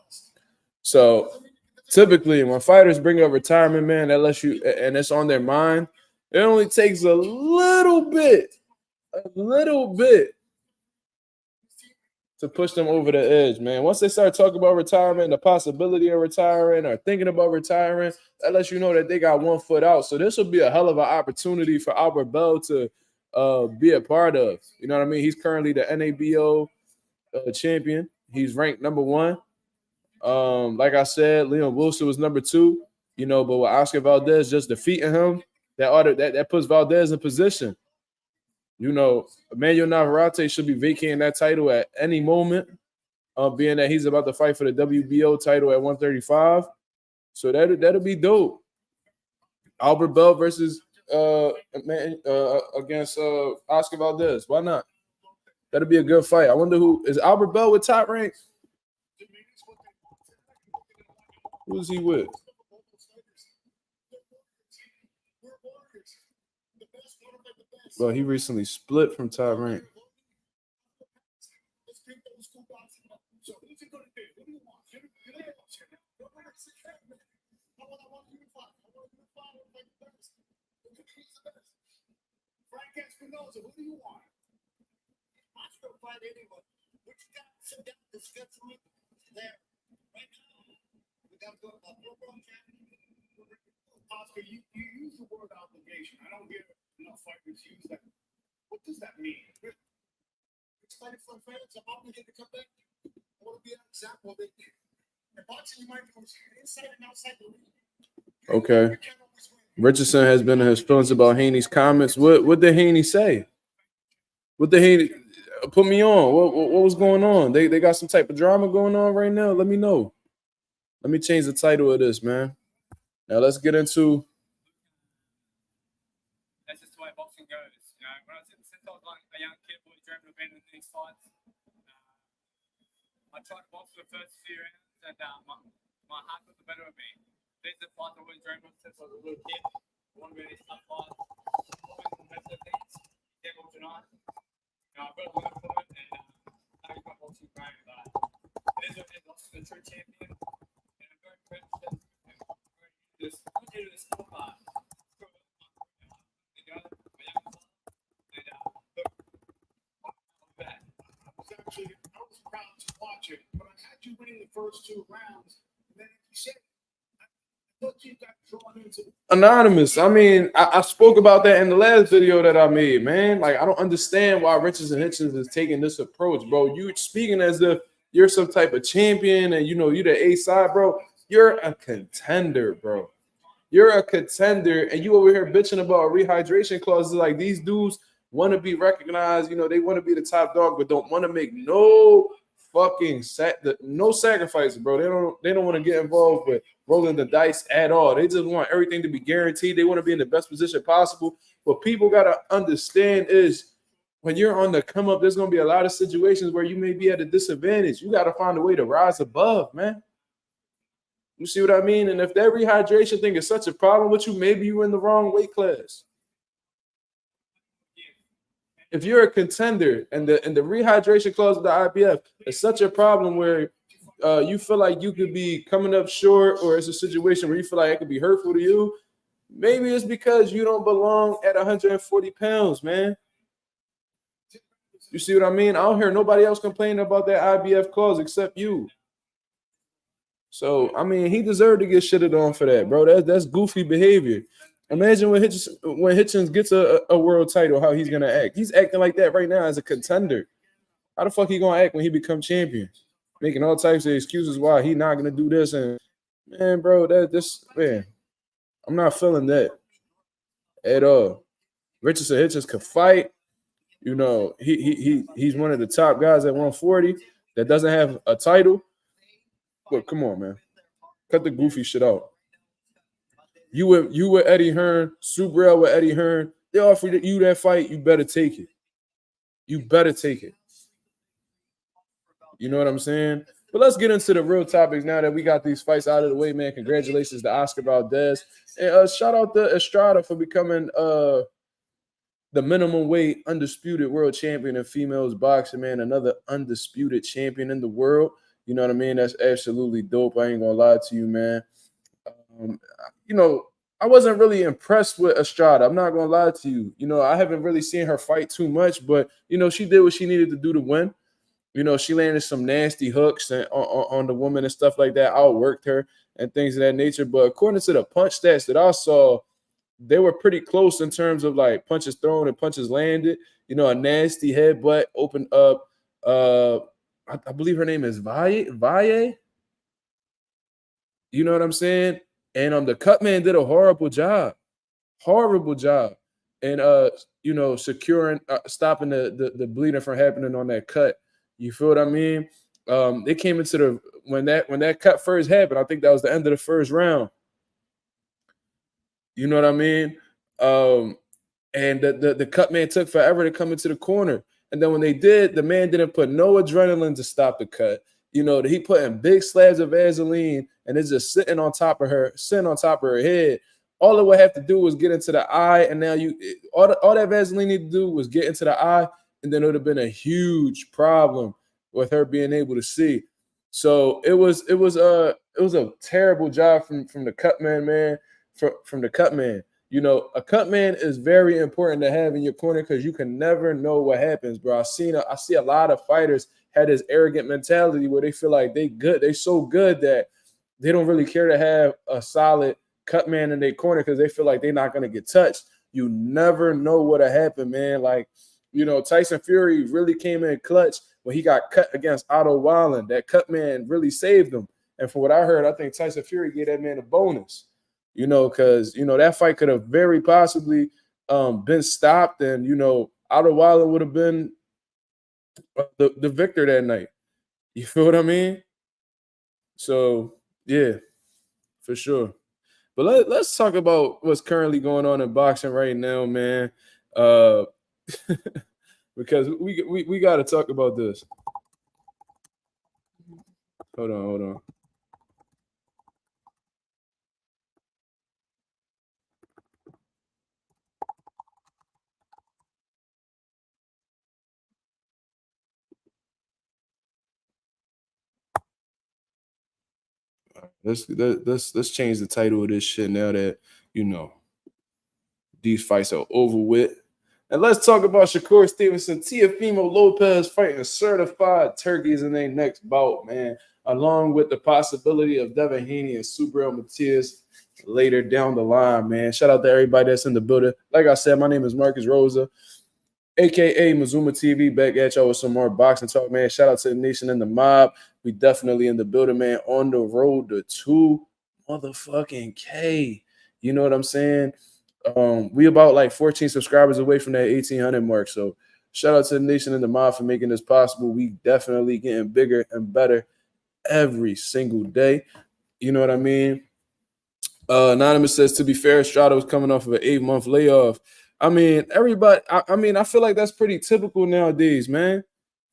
So typically, when fighters bring up retirement, man, that lets you, and it's on their mind, it only takes a little bit to push them over the edge, man. Once they start talking about retirement, the possibility of retiring or thinking about retiring, that lets you know that they got one foot out. So this will be a hell of an opportunity for Albert Bell to be a part of. You know what I mean? He's currently the NABO champion. He's ranked number one. Like I said, Liam Wilson was number two. But with Oscar Valdez just defeating him, that puts Valdez in position. Emmanuel Navarrete should be vacating that title at any moment, being that he's about to fight for the WBO title at 135. So that'll be dope. Albert Bell versus against Oscar Valdez. Why not? That'll be a good fight. I wonder who is Albert Bell with Top Rank? Who's he with? Well, he recently split from Top Rank. Who do you want? I still fight anyone. What you got? Sit down, discuss with there. Right now, we got to go about football champion. Oscar, you use the word obligation. I don't hear enough fighters use that. What does that mean? It's fighting for fans. I'm obligated to come back. I want to be an example. In boxing, you might go inside and outside the ring. Okay. Richardson has been in his feelings about Haney's comments. What did Haney say? What did Haney put me on? What was going on? They got some type of drama going on right now. Let me know. Let me change the title of this, man. Now let's get into. That's just the way boxing goes. You know, when since I was like a young kid, boy, dreaming of being in these fights. I tried to box for the first few rounds, and my heart got the better of me. These are fights I always dreamed of since I was a little kid. I want to be in these tough fights. Always the best of things. Devil tonight. I've got to learn from it, and now you've got boxing great. It is what it is. Lost to the true champion. And I'm very proud of this. Put you to the scorecard. I was proud to watch it, but I had you winning the first 2 rounds, and then you said. Anonymous. I mean, I spoke about that in the last video that I made, man. Like, I don't understand why Richardson Hitchens is taking this approach, bro. You speaking as if you're some type of champion and, you know, you're the A side, bro. You're a contender, bro. You're a contender, and you over here bitching about rehydration clauses. Like, these dudes want to be recognized. You know, they want to be the top dog, but don't want to make no fucking no sacrifices, bro. They don't want to get involved with rolling the dice at all. They just want everything to be guaranteed. They want to be in the best position possible. What people got to understand is when you're on the come up, there's going to be a lot of situations where you may be at a disadvantage. You got to find a way to rise above, man. You see what I mean? And if that rehydration thing is such a problem with you, maybe you're in the wrong weight class. If you're a contender and the rehydration clause of the IBF is such a problem where you feel like you could be coming up short, or it's a situation where you feel like it could be hurtful to you, maybe it's because you don't belong at 140 pounds, man. You see what I mean? I don't hear nobody else complaining about that IBF clause except you. So, I mean, he deserved to get shitted on for that, bro. That's goofy behavior. Imagine when Hitchens gets a world title, how he's gonna act. He's acting like that right now as a contender. How the fuck he gonna act when he becomes champion? Making all types of excuses why he not gonna do this, and man, bro, man, I'm not feeling that at all. Richardson Hitchens could fight. You know, he's one of the top guys at 140 that doesn't have a title. But come on, man, cut the goofy shit out. You with Eddie Hearn, Subriel with Eddie Hearn. They offered you that fight. You better take it. You better take it. You know what I'm saying? But let's get into the real topics now that we got these fights out of the way, man. Congratulations to Oscar Valdez. And shout out to Estrada for becoming the minimum weight undisputed world champion in females boxing, man. Another undisputed champion in the world. You know what I mean? That's absolutely dope. I ain't gonna lie to you, man. You know, I wasn't really impressed with Estrada. I'm not gonna lie to you. You know, I haven't really seen her fight too much, but you know, she did what she needed to do to win. You know, she landed some nasty hooks on the woman and stuff like that. Outworked her and things of that nature. But according to the punch stats that I saw, they were pretty close in terms of like punches thrown and punches landed. You know, a nasty headbutt opened up. I believe her name is Valle. You know what I'm saying? And the cut man did a horrible job. And you know, securing stopping the bleeding from happening on that cut. You feel what I mean? They came into when that cut first happened, I think that was the end of the first round. You know what I mean? And the cut man took forever to come into the corner. And then when they did, the man didn't put no adrenaline to stop the cut. You know, he put in big slabs of Vaseline and it's just sitting on top of her head. All it would have to do was get into the eye, and now all that Vaseline needed to do was get into the eye, and then it would have been a huge problem with her being able to see. So it was a terrible job from the cut man, from the cut man. You know, a cut man is very important to have in your corner because you can never know what happens, bro. I see a lot of fighters had this arrogant mentality where they feel like they so good that they don't really care to have a solid cut man in their corner because they feel like they're not going to get touched. You never know what'll happen, man. Like, you know, Tyson Fury really came in clutch when he got cut against Otto Wallen. That cut man really saved him. And from what I heard, I think Tyson Fury gave that man a bonus, you know, because, you know, that fight could have very possibly been stopped. And, you know, Otto Wallen would have been the victor that night. You feel what I mean? So, yeah, for sure. But let's talk about what's currently going on in boxing right now, man. Because we got to talk about this. Hold on. Let's change the title of this shit now that, you know, these fights are over with. And let's talk about Shakur Stevenson, Teofimo Lopez fighting certified turkeys in their next bout, man, along with the possibility of Devin Haney and Subriel Matias later down the line, man. Shout out to everybody that's in the building. Like I said, my name is Marcus Rosa, a.k.a. Mazuma TV, back at y'all with some more boxing talk, man. Shout out to the nation and the mob. We definitely in the building, man, on the road to 2 motherfucking K. You know what I'm saying? We about like 14 subscribers away from that 1,800 mark. So shout out to the nation and the mob for making this possible. We definitely getting bigger and better every single day. You know what I mean? Anonymous says, to be fair, Strada was coming off of an 8-month layoff. I mean, everybody, I feel like that's pretty typical nowadays, man,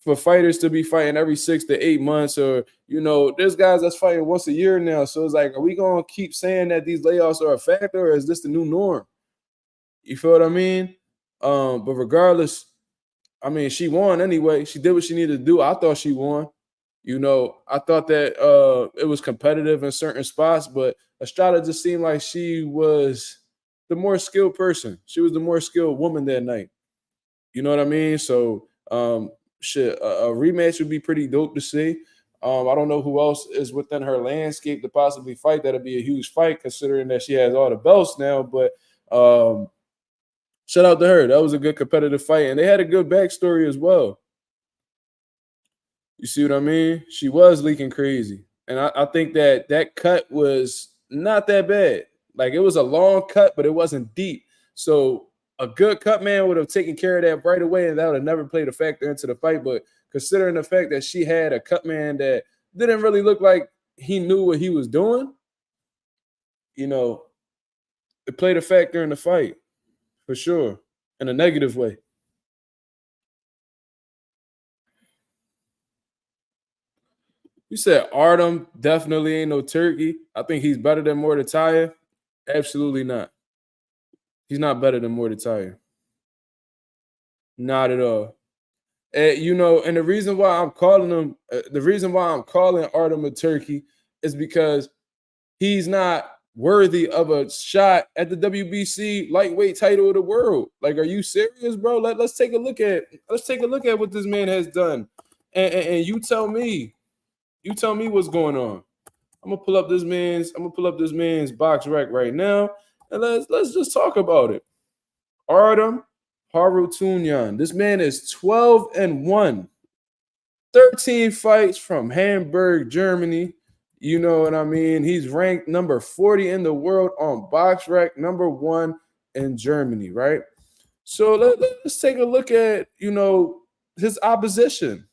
for fighters to be fighting every 6 to 8 months, or, you know, there's guys that's fighting once a year now. So it's like, are we going to keep saying that these layoffs are a factor, or is this the new norm? You feel what I mean? But regardless, I mean, she won anyway. She did what she needed to do. I thought she won. You know, I thought that it was competitive in certain spots, but Estrada just seemed like she was the more skilled person. She was the more skilled woman that night. You know what I mean? So, a rematch would be pretty dope to see. I don't know who else is within her landscape to possibly fight. That'd be a huge fight considering that she has all the belts now. But shout out to her. That was a good competitive fight. And they had a good backstory as well. You see what I mean? She was leaking crazy. And I think that cut was not that bad. Like, it was a long cut, but it wasn't deep. So a good cut man would have taken care of that right away, and that would have never played a factor into the fight. But considering the fact that she had a cut man that didn't really look like he knew what he was doing, you know, it played a factor in the fight for sure, in a negative way. You said Artem definitely ain't no turkey. I think he's better than Mordecai. Absolutely not. He's not better than Mordecai. Not at all. You know, and the reason why I'm calling him, Artem a turkey is because he's not worthy of a shot at the WBC lightweight title of the world. Like, are you serious, bro? Let's take a look at what this man has done, and you tell me what's going on. I'm gonna pull up this man's box rec right now, and let's just talk about it. Artem Harutyunyan. This man is 12-1, 13 fights from Hamburg, Germany. You know what I mean? He's ranked number 40 in the world on BoxRec, number 1 in Germany, right? So let's take a look at, you know, his opposition.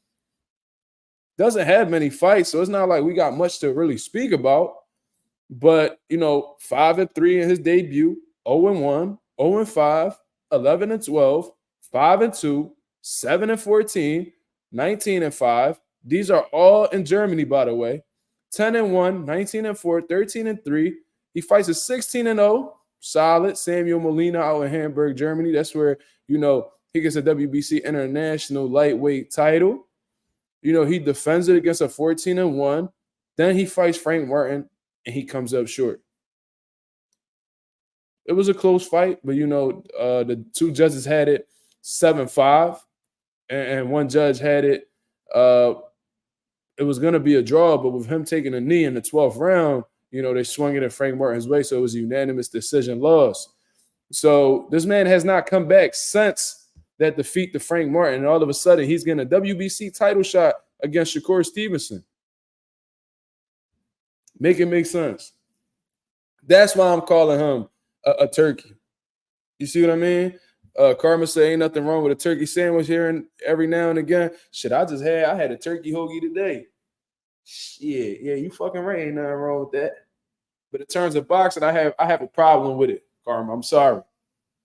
Doesn't have many fights, so it's not like we got much to really speak about. But, you know, 5-3 in his debut, 0-1, 0-5, 11-12, 5-2, 7-14, 19-5. These are all in Germany, by the way. 10-1, 19-4, 13-3. He fights a 16-0. Solid. Samuel Molina out in Hamburg, Germany. That's where, you know, he gets a WBC international lightweight title. You know, he defends it against a 14-1. Then he fights Frank Martin, and he comes up short. It was a close fight, but, you know, the two judges had it 7-5, and one judge had it. It was going to be a draw, but with him taking a knee in the 12th round, you know, they swung it in Frank Martin's way, so it was a unanimous decision loss. So this man has not come back since that defeat to Frank Martin, and all of a sudden he's getting a WBC title shot against Shakur Stevenson. Make it make sense. That's why I'm calling him a turkey. You see what I mean? Karma say ain't nothing wrong with a turkey sandwich here and every now and again. Shit, I had a turkey hoagie today. Shit, yeah, you fucking right. Ain't nothing wrong with that. But in terms of boxing, I have a problem with it, Karma. I'm sorry.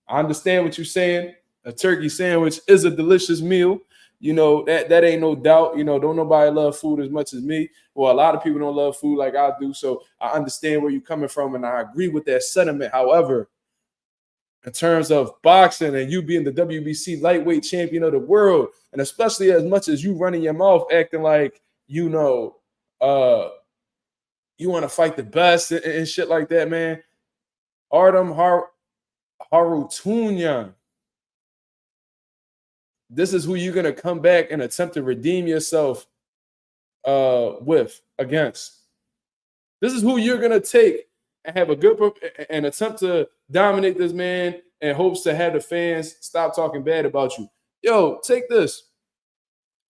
I understand what you're saying. A turkey sandwich is a delicious meal. You know, that ain't no doubt. You know, don't nobody love food as much as me. Well, a lot of people don't love food like I do. So I understand where you're coming from, and I agree with that sentiment. However, in terms of boxing and you being the WBC lightweight champion of the world, and especially as much as you running your mouth acting like, you know, you want to fight the best and shit like that, man. Artem Harutyunyan. This is who you're going to come back and attempt to redeem yourself against. This is who you're going to take and have a good and attempt to dominate this man in hopes to have the fans stop talking bad about you. Yo, take this.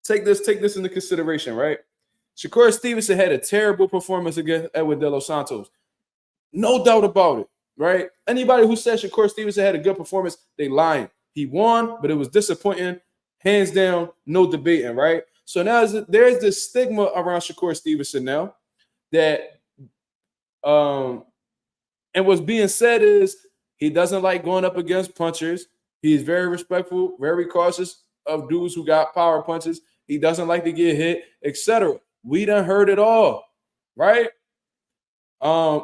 Take this into consideration, right? Shakur Stevenson had a terrible performance against Edwin De Los Santos. No doubt about it, right? Anybody who says Shakur Stevenson had a good performance, they lying. He won, but it was disappointing. Hands down, no debating, right? So now there's this stigma around Shakur Stevenson now that and what's being said is he doesn't like going up against punchers. He's very respectful, very cautious of dudes who got power punches. He doesn't like to get hit, etc. We done heard it all, right?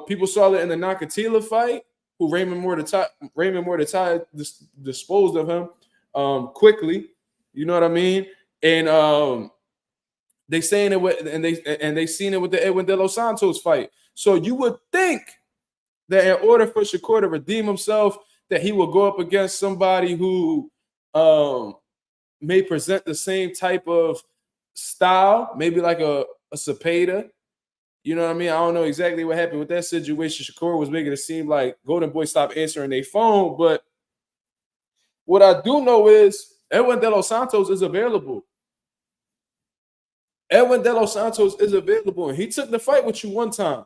People saw it in the Nakatila fight, who Raymond Mordecai disposed of him quickly. You know what I mean? And they saying it with, and they seen it with the Edwin De Los Santos fight. So you would think that in order for Shakur to redeem himself, that he will go up against somebody who may present the same type of style, maybe like a Cepeda. You know what I mean? I don't know exactly what happened with that situation. Shakur was making it seem like Golden Boy stopped answering their phone, but what I do know is Edwin De Los Santos is available. Edwin De Los Santos is available, and he took the fight with you one time.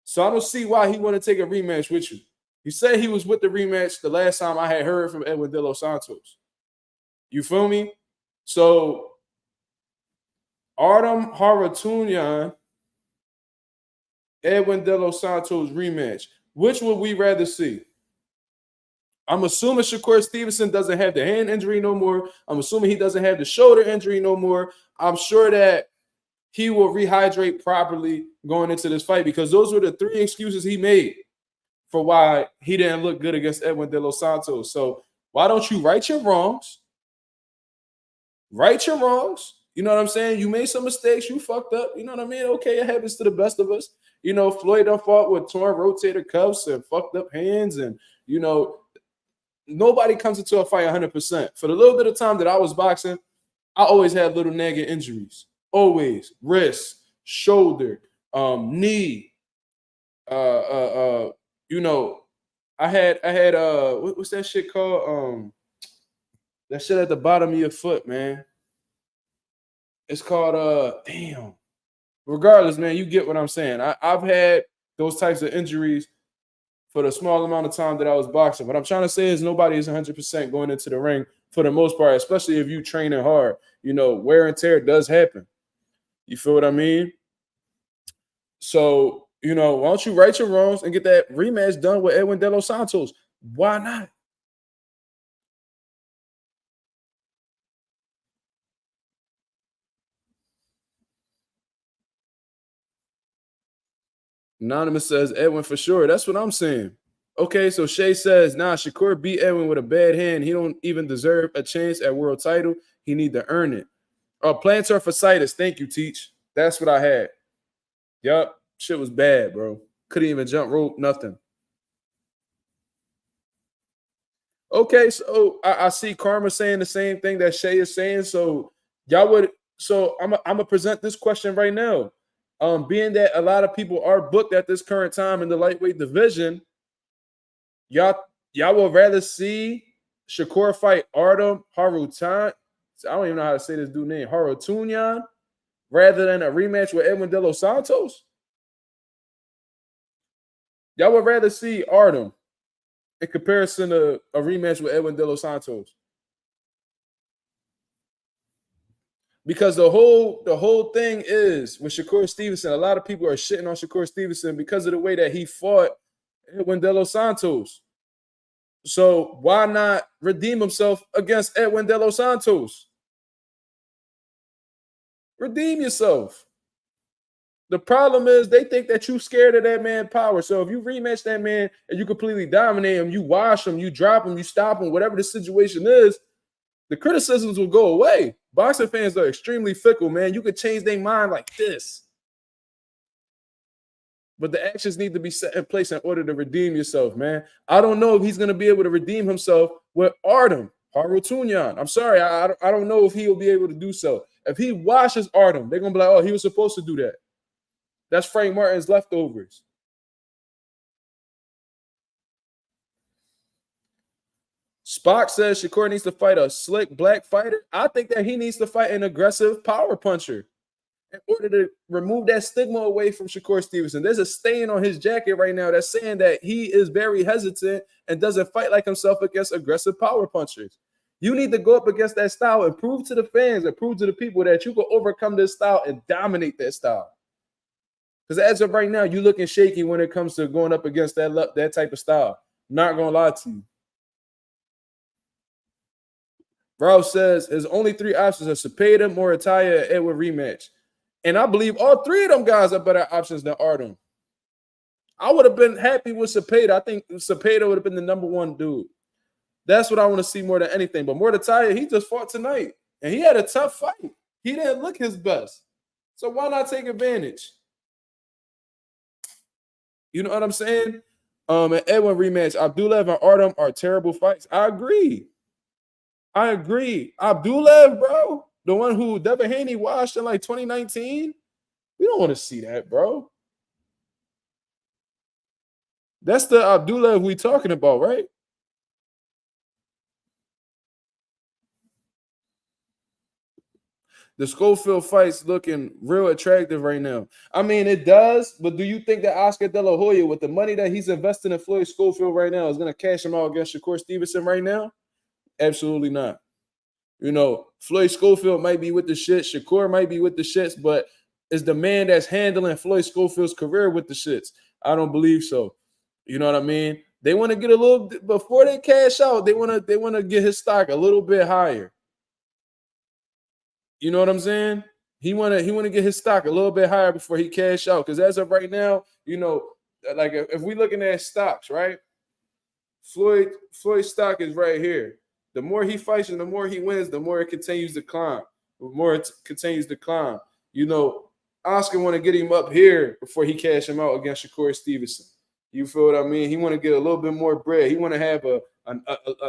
So I don't see why he want to take a rematch with you. He said he was with the rematch the last time I had heard from Edwin De Los Santos. You feel me? So Artem Harutyunyan, Edwin De Los Santos rematch. Which would we rather see? I'm assuming Shakur Stevenson doesn't have the hand injury no more. I'm assuming he doesn't have the shoulder injury no more. I'm sure that he will rehydrate properly going into this fight, because those were the three excuses he made for why he didn't look good against Edwin De Los Santos. So why don't you right your wrongs? Right your wrongs. You know what I'm saying? You made some mistakes. You fucked up. You know what I mean? Okay, it happens to the best of us. You know, Floyd done fought with torn rotator cuffs and fucked up hands, and, you know, nobody comes into a fight 100%. For the little bit of time that I was boxing, I always had little nagging injuries. Always. Wrist, shoulder, knee. You know, I had what's that shit called? That shit at the bottom of your foot, man. It's called damn. Regardless, man, you get what I'm saying. I've had those types of injuries for the small amount of time that I was boxing. What I'm trying to say is nobody is 100% going into the ring for the most part, especially if you training hard. You know, wear and tear does happen. You feel what I mean? So, you know, why don't you right your wrongs and get that rematch done with Edwin De Los Santos? Why not? Anonymous says Edwin for sure. That's what I'm saying. Okay, so Shay says, nah, Shakur beat Edwin with a bad hand. He don't even deserve a chance at world title. He need to earn it. Plantar fasciitis. Thank you, Teach. That's what I had. Yup. Shit was bad, bro. Couldn't even jump rope, nothing. Okay, so I see Karma saying the same thing that Shay is saying. So y'all would. So I'm gonna present this question right now. Being that a lot of people are booked at this current time in the lightweight division, y'all would rather see Shakur fight Artem Harutan. I don't even know how to say this dude's name, Harutunyan, rather than a rematch with Edwin De Los Santos. Y'all would rather see Artem in comparison to a rematch with Edwin De Los Santos. Because the whole thing is with Shakur Stevenson, a lot of people are shitting on Shakur Stevenson because of the way that he fought Edwin De Los Santos. So why not redeem himself against Edwin De Los Santos? Redeem yourself. The problem is they think that you scared of that man's power. So if you rematch that man and you completely dominate him, you wash him, you drop him, you stop him, whatever the situation is, the criticisms will go away. Boxing fans are extremely fickle, man. You could change their mind like this. But the actions need to be set in place in order to redeem yourself, man. I don't know if he's going to be able to redeem himself with Artem Harutunyan. I'm sorry. I don't know if he will be able to do so. If he washes Artem, they're going to be like, oh, he was supposed to do that. That's Frank Martin's leftovers. Spock says Shakur needs to fight a slick black fighter. I think that he needs to fight an aggressive power puncher in order to remove that stigma away from Shakur Stevenson. There's a stain on his jacket right now that's saying that he is very hesitant and doesn't fight like himself against aggressive power punchers. You need to go up against that style and prove to the fans and prove to the people that you can overcome this style and dominate that style. Because as of right now, you're looking shaky when it comes to going up against that type of style. Not going to lie to you. Ralph says his only three options are Cepeda, Morataya, and Edward rematch. And I believe all three of them guys are better options than Artem. I would have been happy with Cepeda. I think Cepeda would have been the number one dude. That's what I want to see more than anything. But Morataya, he just fought tonight. And he had a tough fight. He didn't look his best. So why not take advantage? You know what I'm saying? An Edwin rematch. Abdullah and Artem are terrible fights. I agree. Abdullah, bro, the one who Devin Haney washed in like 2019, we don't want to see that, bro. That's the Abdullah we talking about, right? The Schofield fight's looking real attractive right now. I mean, it does, but do you think that Oscar De La Hoya, with the money that he's investing in Floyd Schofield right now, is going to cash him out against Shakur Stevenson right now? Absolutely not. You know, Floyd Schofield might be with the shit. Shakur might be with the shits, but is the man that's handling Floyd Schofield's career with the shits? I don't believe so. You know what I mean? They want to get a little before they cash out. They want to get his stock a little bit higher. You know what I'm saying? He want to get his stock a little bit higher before he cash out. Because as of right now, you know, like if we looking at stocks, right? Floyd's stock is right here. The more he fights and the more he wins, the more it continues to climb. You know, Oscar want to get him up here before he cash him out against Shakur Stevenson. You feel what I mean? He want to get a little bit more bread. He want to have a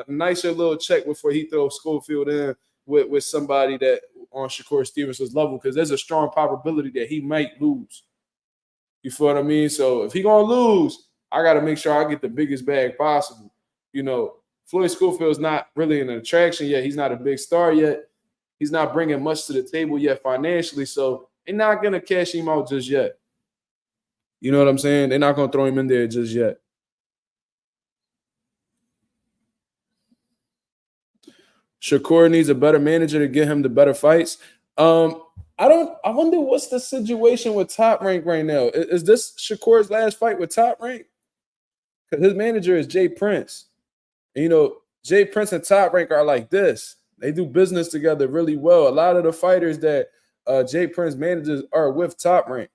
nicer little check before he throws Schofield in with somebody that on Shakur Stevenson's level, because there's a strong probability that he might lose. You feel what I mean? So if he gonna lose, I got to make sure I get the biggest bag possible. You know, Floyd Schofield's not really an attraction yet. He's not a big star yet. He's not bringing much to the table yet financially, so they're not going to cash him out just yet. You know what I'm saying? They're not going to throw him in there just yet. Shakur needs a better manager to get him the better fights. I wonder what's the situation with Top Rank right now. Is this Shakur's last fight with Top Rank? Because his manager is Jay Prince. And, you know, Jay Prince and Top Rank are like this. They do business together really well. A lot of the fighters that Jay Prince manages are with Top Rank.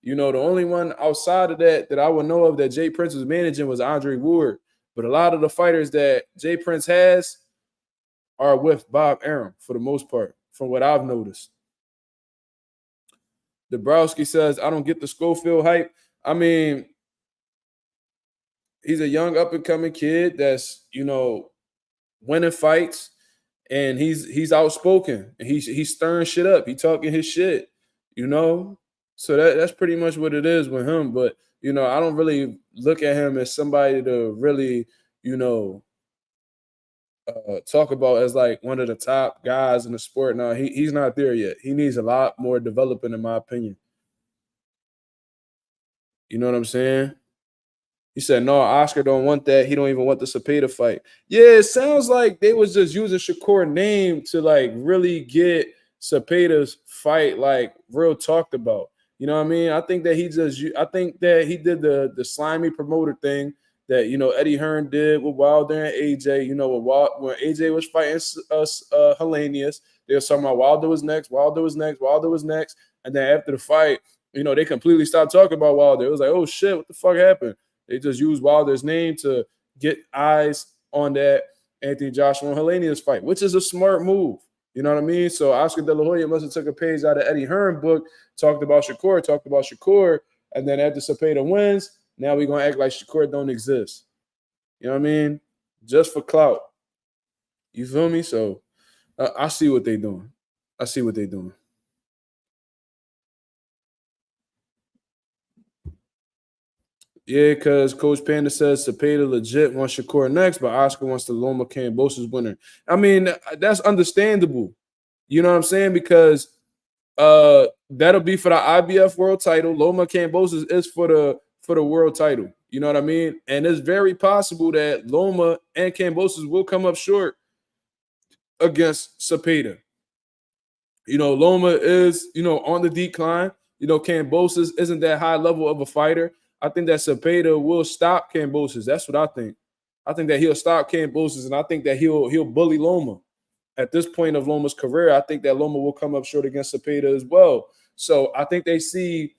You know, the only one outside of that I would know of that Jay Prince was managing was Andre Ward. But a lot of the fighters that Jay Prince has are with Bob Arum for the most part, from what I've noticed. Dabrowski says, I don't get the Schofield hype. I mean, he's a young up-and-coming kid that's, you know, winning fights, and he's outspoken. And he's stirring shit up. He talking his shit, you know? So that's pretty much what it is with him. But, you know, I don't really look at him as somebody to really, you know, talk about as like one of the top guys in the sport. No, he's not there yet. He needs a lot more development, in my opinion. You know what I'm saying? He said, no, Oscar don't want that. He don't even want the Cepeda fight. Yeah, it sounds like they was just using Shakur name to like really get Cepeda's fight like real talked about. You know what I mean? I think that he did the slimy promoter thing that, you know, Eddie Hearn did with Wilder and AJ. You know, when AJ was fighting Hellenius, they were talking about Wilder was next. And then after the fight, you know, they completely stopped talking about Wilder. It was like, oh shit, what the fuck happened? They just used Wilder's name to get eyes on that Anthony Joshua and Hellenius fight, which is a smart move. You know what I mean? So Oscar De La Hoya must have took a page out of Eddie Hearn book, talked about Shakur, and then after Cepeda wins, now we're going to act like Shakur don't exist. You know what I mean? Just for clout. You feel me? So I see what they're doing. Yeah, because Coach Panda says Cepeda legit wants Shakur next, but Oscar wants the Loma Kambosos winner. I mean, that's understandable. You know what I'm saying? Because that'll be for the IBF world title. Loma Kambosos is for the world title. You know what I mean? And it's very possible that Loma and Kambosos will come up short against Cepeda. You know, Loma is, you know, on the decline. You know, Kambosos isn't that high level of a fighter. I think that Cepeda will stop Kambosos. That's what I think. I think that he'll stop Kambosos, and I think that he'll bully Loma. At this point of Loma's career, I think that Loma will come up short against Cepeda as well. So I think they see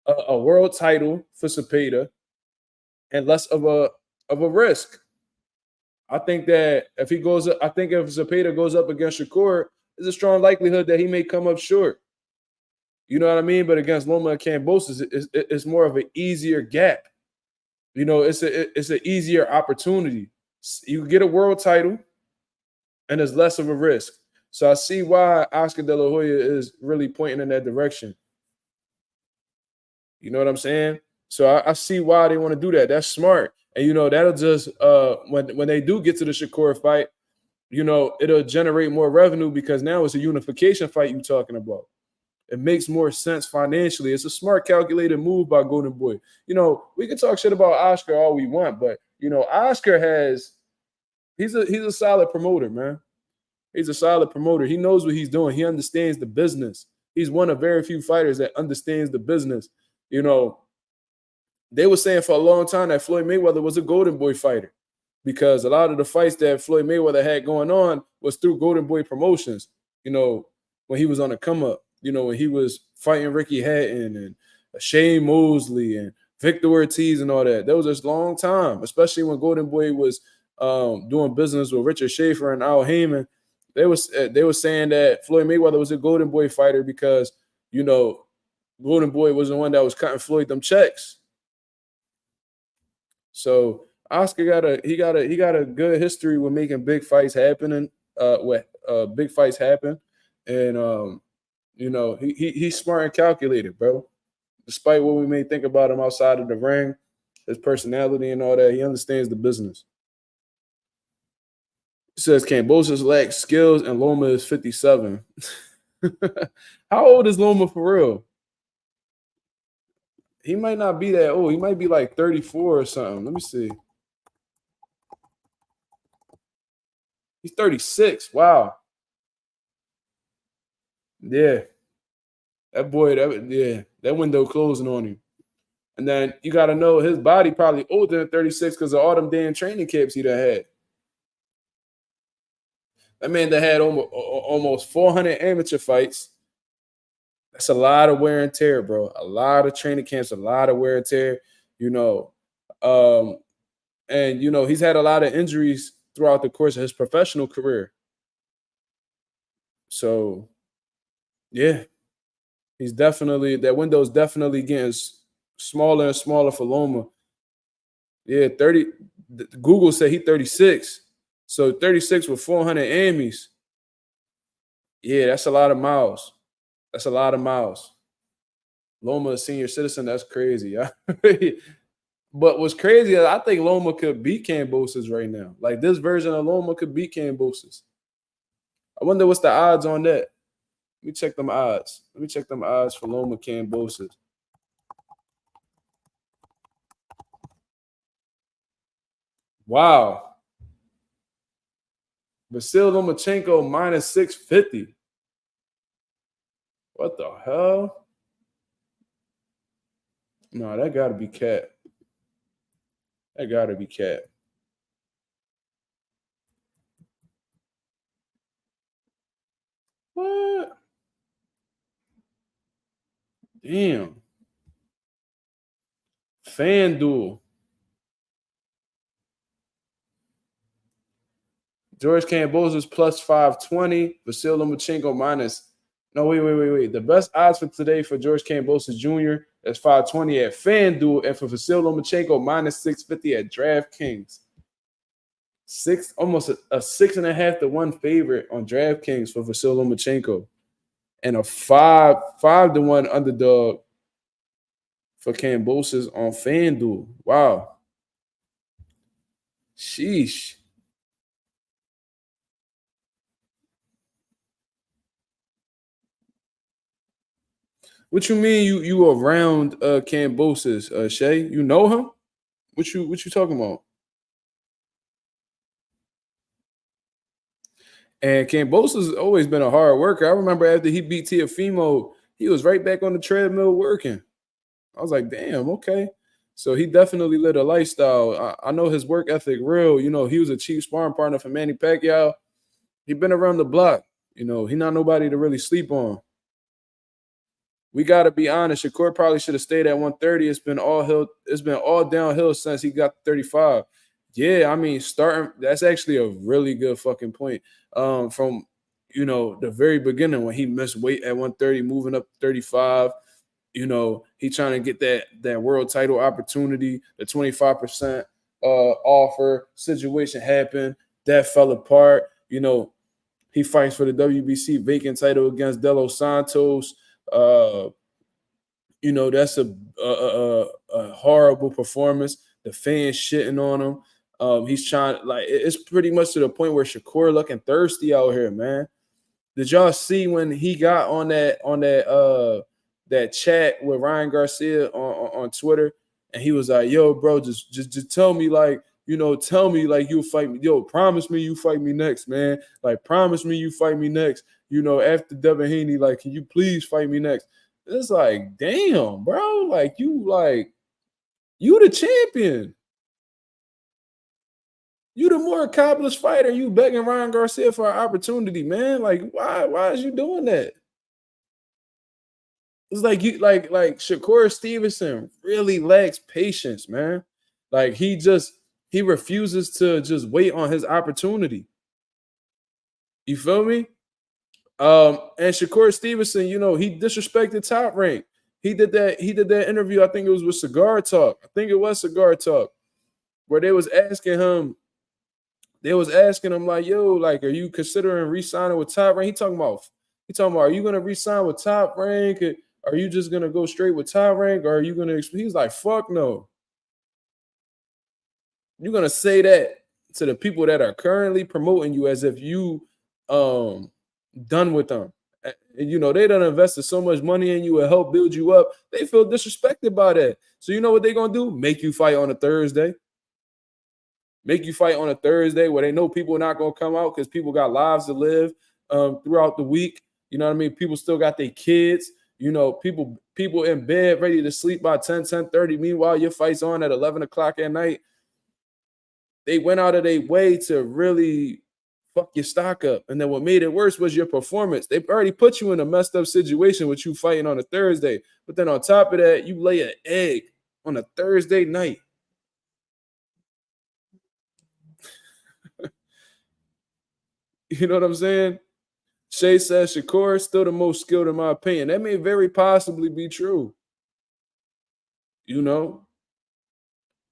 a world title for Cepeda and less of a risk. I think that if Cepeda goes up against Shakur, there's a strong likelihood that he may come up short. You know what I mean? But against Loma and Kambosos, it's more of an easier gap. You know, it's an easier opportunity. You get a world title, and there's less of a risk. So I see why Oscar De La Hoya is really pointing in that direction. You know what I'm saying? So I see why they want to do that. That's smart. And, you know, that'll just when they do get to the Shakur fight, you know, it'll generate more revenue because now it's a unification fight you're talking about. It makes more sense financially. It's a smart, calculated move by Golden Boy. You know, we can talk shit about Oscar all we want, but, you know, Oscar he's a solid promoter, man. He's a solid promoter. He knows what he's doing. He understands the business. He's one of very few fighters that understands the business. You know, they were saying for a long time that Floyd Mayweather was a Golden Boy fighter because a lot of the fights that Floyd Mayweather had going on was through Golden Boy Promotions, you know, when he was on the come up, you know, when he was fighting Ricky Hatton and Shane Mosley and Victor Ortiz and all that. That was a long time, especially when Golden Boy was doing business with Richard Schaefer and Al Heyman. They were saying that Floyd Mayweather was a Golden Boy fighter because, you know, Golden Boy was the one that was cutting Floyd them checks. So Oscar got a good history with making big fights happen and big fights happen, and you know he's smart and calculated, bro. Despite what we may think about him outside of the ring, his personality and all that, he understands the business. He says Kambosos lacks skills and Loma is 57. How old is Loma for real? He might not be that old. He might be like 34 or something. Let me see. He's 36. Wow. Yeah. That window closing on him. And then you got to know his body probably older than 36 because of all them damn training camps he done had. That man that had almost 400 amateur fights. That's a lot of wear and tear, bro. A lot of training camps, a lot of wear and tear. You know, and he's had a lot of injuries throughout the course of his professional career. So yeah, he's definitely that window's definitely getting smaller and smaller for Loma. Yeah, 30. Google said he 36. So 36 with 400 Emmys. Yeah, that's a lot of miles. That's a lot of miles. Loma, a senior citizen, that's crazy. But what's crazy is I think Loma could beat Kambosos right now. Like this version of Loma could beat Kambosos. I wonder what's the odds on that. Let me check them odds. Let me check them odds for Loma Kambosos. Wow. Vasil Lomachenko minus 650. What the hell? No, that got to be cat. That got to be cat. What? Damn. FanDuel. George Kambosos plus 520. Vasil Lomachenko minus. No, wait. The best odds for today for George Kambosos Jr. is 520 at FanDuel, and for Vasil Lomachenko minus 650 at DraftKings. Almost a 6.5 to 1 favorite on DraftKings for Vasil Lomachenko, and a 5 to 1 underdog for Kambosos on FanDuel. Wow. Sheesh. What you mean you around Kambosos, Shay? You know him? What you talking about? And Kambosos has always been a hard worker. I remember after he beat Teofimo, he was right back on the treadmill working. I was like, damn, okay. So he definitely lived a lifestyle. I know his work ethic real. He was a chief sparring partner for Manny Pacquiao. He been around the block. He not nobody to really sleep on. We got to be honest. Shakur probably should have stayed at 130. It's been all downhill since he got 35. Yeah, I mean, starting. That's actually a really good fucking point. From the very beginning when he missed weight at 130, moving up to 35. He trying to get that world title opportunity. The 25% offer situation happened. That fell apart. He fights for the WBC vacant title against De Los Santos. That's a horrible performance. The fans shitting on him. He's trying it's pretty much to the point where Shakur looking thirsty out here, man. Did y'all see when he got on that chat with Ryan Garcia on Twitter, and he was like, "Yo, bro, just tell me tell me you'll fight me. Yo, promise me you fight me next, man. Like, promise me you fight me next. After Devin Haney, can you please fight me next?" It's like, damn, bro, you the champion. You the more accomplished fighter. You begging Ryan Garcia for an opportunity, man. Why is you doing that? It's like you like Shakur Stevenson really lacks patience, man. He refuses to just wait on his opportunity. You feel me? And Shakur Stevenson, he disrespected Top Rank. He did that interview. I think it was with Cigar Talk. Where they was asking him like, yo, like, are you considering re-signing with Top Rank? He talking about, are you gonna re-sign with Top Rank? Are you just gonna go straight with Top Rank? Or are you gonna? He's like, fuck no. You're gonna say that to the people that are currently promoting you as if you done with them. They done invested so much money in you and help build you up. They feel disrespected by that. So you know what they're gonna do? Make you fight on a Thursday. Make you fight on a Thursday where they know people are not gonna come out because people got lives to live throughout the week. You know what I mean? People still got their kids. People in bed ready to sleep by 10:30. Meanwhile, your fight's on at 11 o'clock at night. They went out of their way to really fuck your stock up. And then what made it worse was your performance. They've already put you in a messed up situation with you fighting on a Thursday. But then on top of that, you lay an egg on a Thursday night. You know what I'm saying? Shay says Shakur is still the most skilled in my opinion. That may very possibly be true. You know?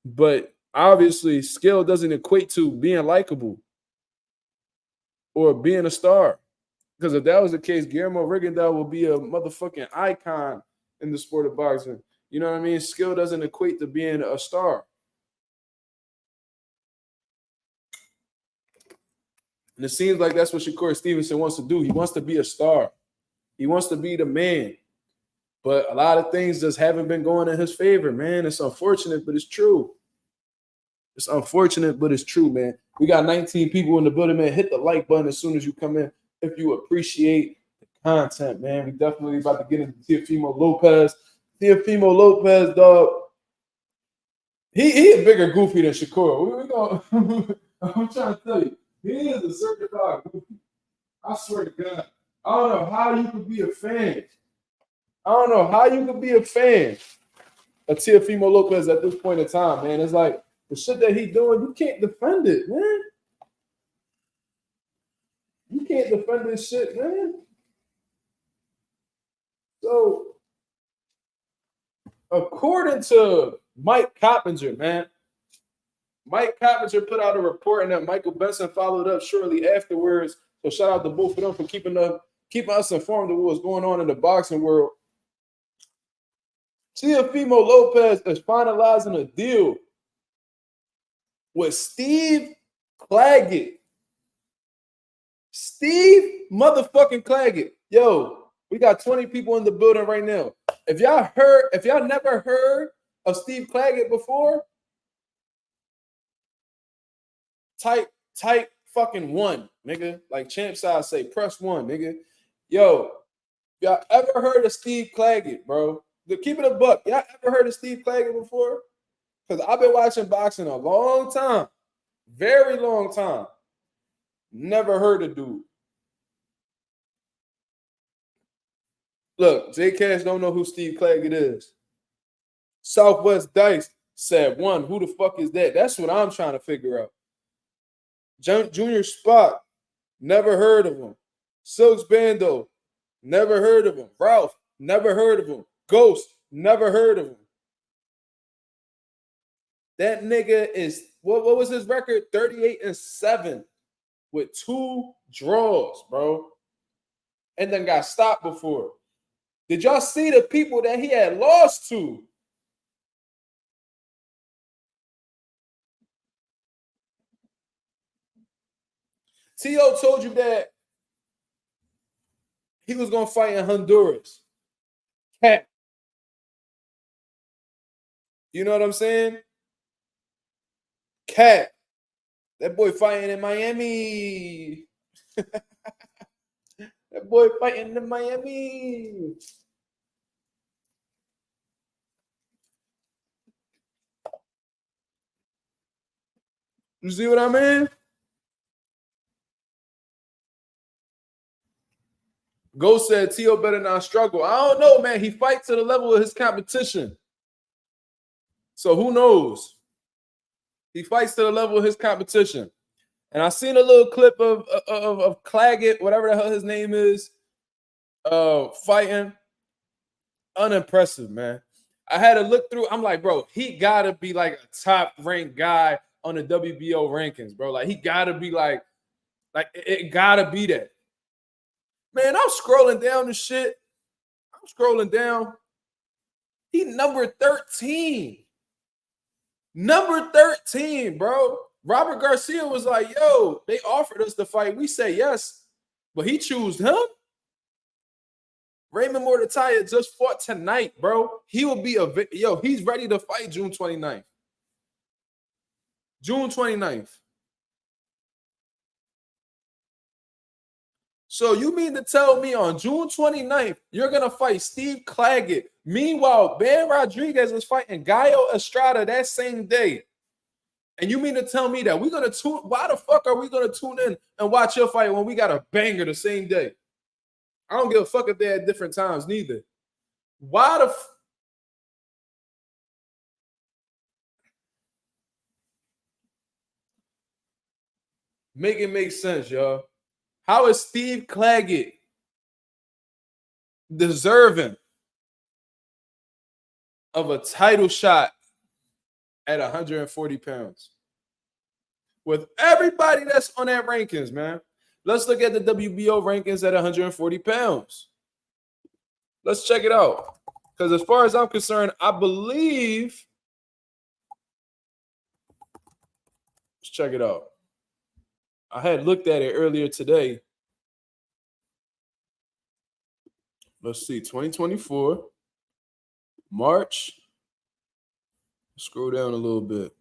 But obviously, skill doesn't equate to being likable or being a star. Because if that was the case, Guillermo Rigondeaux will be a motherfucking icon in the sport of boxing. You know what I mean? Skill doesn't equate to being a star. And it seems like that's what Shakur Stevenson wants to do. He wants to be a star. He wants to be the man. But a lot of things just haven't been going in his favor, man. It's unfortunate, but it's true. It's unfortunate, but it's true, man. We got 19 people in the building, man. Hit the like button as soon as you come in if you appreciate the content, man. We definitely about to get into Teofimo Lopez. Teofimo Lopez, dog. He a bigger goofy than Shakur. We gonna, I'm trying to tell you. He is a certified goofy. I swear to God. I don't know how you could be a fan. I don't know how you could be a fan of Teofimo Lopez at this point in time, man. It's like the shit that he's doing, you can't defend it, man. You can't defend this shit, man. So, according to Mike Coppinger, man, Mike Coppinger put out a report and that Michael Benson followed up shortly afterwards. So shout out to both of them for keeping us informed of what's going on in the boxing world. Teofimo Lopez is finalizing a deal with Steve Clagett. Steve motherfucking Clagett. Yo, we got 20 people in the building right now. If y'all never heard of Steve Clagett before, type fucking 1, nigga. Like Champ size say, press 1, nigga. Yo, y'all ever heard of Steve Clagett, bro? Keep it a buck. Y'all ever heard of Steve Clagett before? Because I've been watching boxing a long time. Very long time. Never heard of dude. Look, J Cash don't know who Steve Clagett is. Southwest Dice said 1. Who the fuck is that? That's what I'm trying to figure out. Junior Spot, never heard of him. Silks Bando, never heard of him. Ralph, never heard of him. Ghost, never heard of him. That nigga is, what was his record? 38-7 with 2 draws, bro. And then got stopped before. Did y'all see the people that he had lost to? T.O. told you that he was going to fight in Honduras. Cat. You know what I'm saying? Cat. That boy fighting in Miami. That boy fighting in Miami. You see what I mean? Ghost said T.O. better not struggle. I don't know, man. He fights to the level of his competition. So who knows? He fights to the level of his competition. And I seen a little clip of Clagett, whatever the hell his name is, fighting. Unimpressive, man. I had to look through. I'm like, bro, he got to be like a top-ranked guy on the WBO rankings, bro. Like, he got to be like it got to be that. Man, I'm scrolling down the shit. I'm scrolling down. He number 13. Number 13, bro. Robert Garcia was like, yo, they offered us the fight. We say yes, but he chose him. Raymond Mortataya just fought tonight, bro. He will be he's ready to fight June 29th. June 29th. So you mean to tell me on June 29th, you're going to fight Steve Clagett. Meanwhile, Ben Rodriguez is fighting Gallo Estrada that same day. And you mean to tell me that we're gonna tune? Why the fuck are we gonna tune in and watch your fight when we got a banger the same day? I don't give a fuck if they're at different times, neither. Why the make it make sense, y'all? How is Steve Clagett deserving of a title shot at 140 pounds? With everybody that's on that rankings, man. Let's look at the WBO rankings at 140 pounds. Let's check it out. Because as far as I'm concerned, I believe. Let's check it out. I had looked at it earlier today. Let's see, 2024, March. Scroll down a little bit.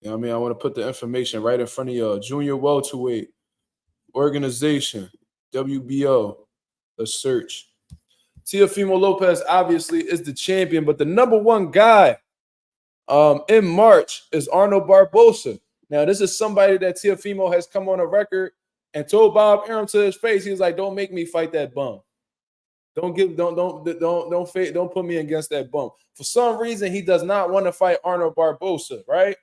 You know what I mean? I want to put the information right in front of y'all. Junior welterweight organization, WBO. Let's search. Teofimo Lopez obviously is the champion, but the number one guy in March is Arnold Barbosa. Now, this is somebody that Teofimo has come on a record and told Bob Arum to his face. He was like, "Don't make me fight that bum. Don't put me against that bum." For some reason, he does not want to fight Arnold Barbosa, right?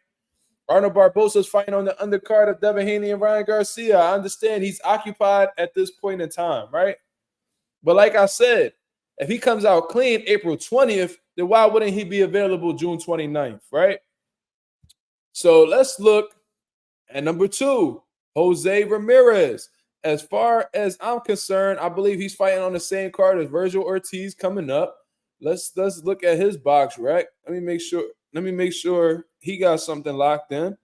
Arnold Barbosa is fighting on the undercard of Devin Haney and Ryan Garcia. I understand he's occupied at this point in time, right? But like I said, if he comes out clean April 20th, then why wouldn't he be available June 29th, right? So let's look at number 2, Jose Ramirez. As far as I'm concerned, I believe he's fighting on the same card as Virgil Ortiz coming up. Let's look at his box rec. Let me make sure he got something locked in.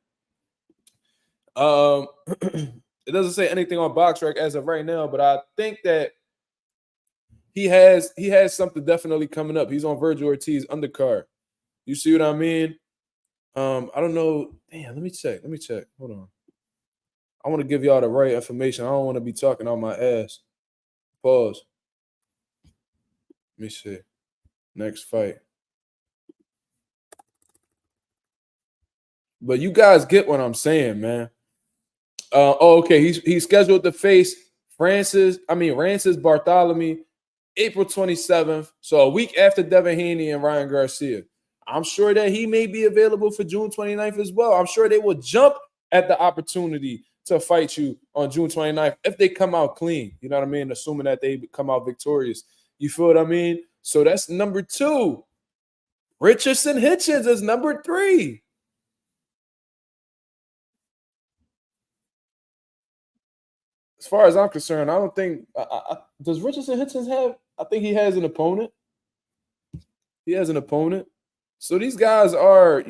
It doesn't say anything on box rec as of right now, but I think that he has something definitely coming up. He's on Virgil Ortiz undercard. You see what I mean? I don't know. Damn, let me check. Hold on. I want to give y'all the right information. I don't want to be talking on my ass. Pause. Let me see. Next fight. But you guys get what I'm saying, man. Okay. He's scheduled to face Rances Bartholomew April 27th. So a week after Devin Haney and Ryan Garcia. I'm sure that he may be available for June 29th as well. I'm sure they will jump at the opportunity to fight you on June 29th if they come out clean. You know what I mean? Assuming that they come out victorious. You feel what I mean? So that's number 2. Richardson Hitchens is number 3. As far as I'm concerned, I don't think does Richardson Hitchens have? I think he has an opponent. He has an opponent. So these guys are,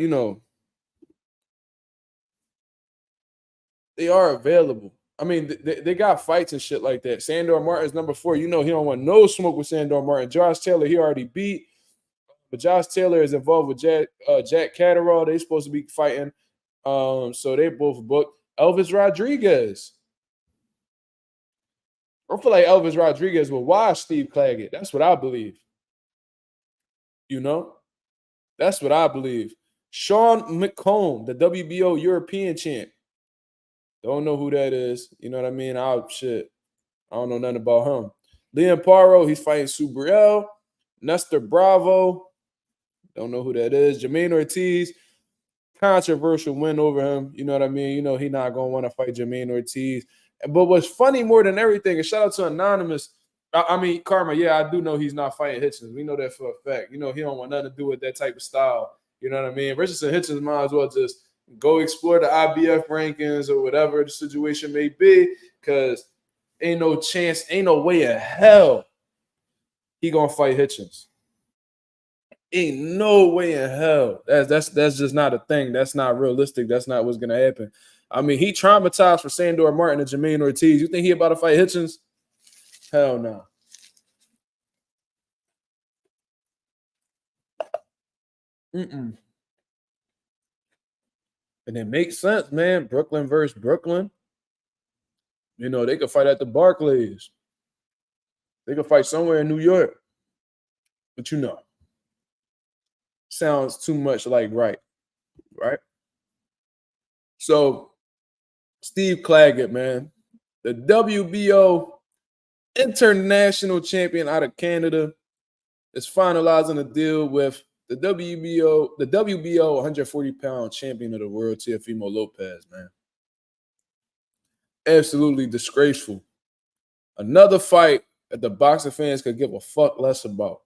they are available. I mean, they got fights and shit like that. Sandor Martin's number 4. He don't want no smoke with Sandor Martin. Josh Taylor, he already beat. But Josh Taylor is involved with Jack Catterall. They're supposed to be fighting. So they both booked. Elvis Rodriguez. I feel like Elvis Rodriguez will wash Steve Clagett. That's what I believe. That's what I believe. Sean McComb, the WBO European champ. Don't know who that is. You know what I mean? I don't know nothing about him. Liam Paro, he's fighting Subriel. Nestor Bravo. Don't know who that is. Jermaine Ortiz, controversial win over him. You know what I mean? He's not going to want to fight Jermaine Ortiz. But what's funny more than everything, and shout out to Anonymous. Karma, yeah, I do know he's not fighting Hitchens. We know that for a fact. He don't want nothing to do with that type of style. You know what I mean? Richardson Hitchens might as well just go explore the IBF rankings or whatever the situation may be, because ain't no chance, ain't no way in hell he gonna fight Hitchens. Ain't no way in hell. That's just not a thing. That's not realistic. That's not what's gonna happen. I mean, he traumatized for Sandor Martin and Jermaine Ortiz. You think he about to fight Hitchens? Hell no. And it makes sense, man. Brooklyn versus Brooklyn. They could fight at the Barclays. They could fight somewhere in New York. But sounds too much like right? So, Steve Clagett, man, the WBO international champion out of Canada, is finalizing a deal with the WBO 140-pound champion of the world, Teofimo Lopez, man. Absolutely disgraceful. Another fight that the boxing fans could give a fuck less about.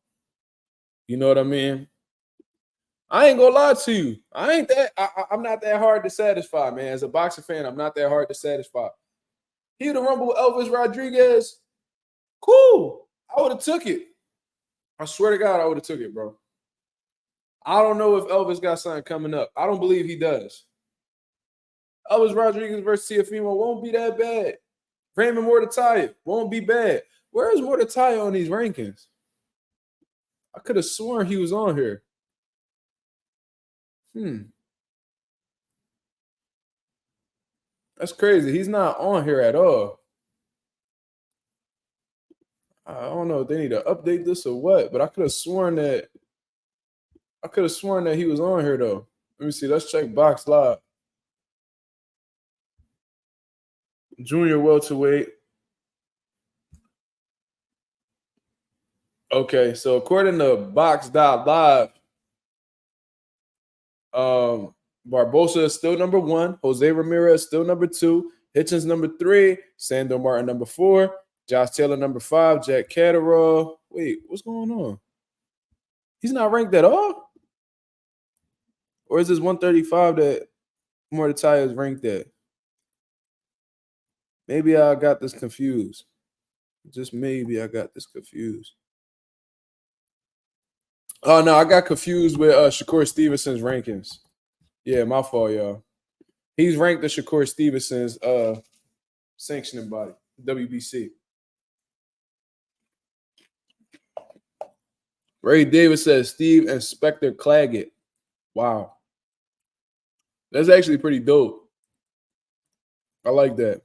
You know what I mean? I ain't gonna lie to you. I'm not that hard to satisfy, man. As a boxing fan, I'm not that hard to satisfy. He would have rumbled with Elvis Rodriguez. Cool. I would have took it. I swear to God, I would have took it, bro. I don't know if Elvis got something coming up. I don't believe he does. Elvis Rodriguez versus Teofimo won't be that bad. Raymond Mortataya won't be bad. Where is Mortataya on these rankings? I could have sworn he was on here. That's crazy. He's not on here at all. I don't know if they need to update this or what, but I could have sworn that he was on here though. Let me see. Let's check Box Live. Junior welterweight. Okay, so according to Box.live, Barbosa is still number 1. Jose Ramirez still number 2. Hitchens number 3. Sandor Martin number 4. Josh Taylor number 5. Jack Catterall. Wait, what's going on? He's not ranked at all? Or is this 135 that Mortataya is ranked at? Maybe I got this confused. Just maybe I got this confused. Oh, no, I got confused with Shakur Stevenson's rankings. Yeah, my fault, y'all. He's ranked the Shakur Stevenson's sanctioning body, WBC. Ray Davis says Steve Inspector Clagett. Wow. That's actually pretty dope. I like that.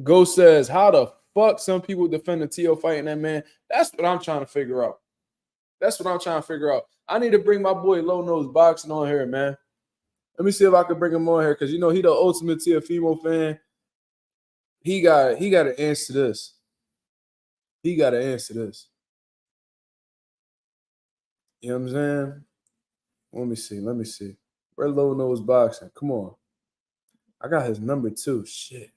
Ghost says, how the fuck some people defend the Teo fighting that man? That's what I'm trying to figure out. I need to bring my boy Low Nose Boxing on here, man. Let me see if I can bring him on here because, you know, he the ultimate Teofimo fan. He got to answer this. You know what I'm saying? Let me see. Where Low Nose Boxing? Come on. I got his number too. Shit.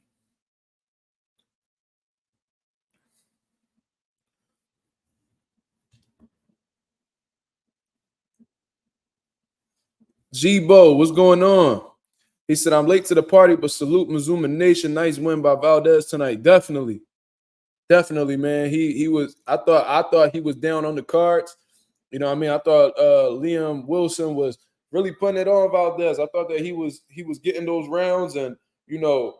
G-Bo, what's going on? He said, I'm late to the party, but salute Mazuma Nation. Nice win by Valdez tonight. Definitely, man. He was, I thought he was down on the cards. You know what I mean? I thought Liam Wilson was really putting it on Valdez. I thought that he was getting those rounds and, you know,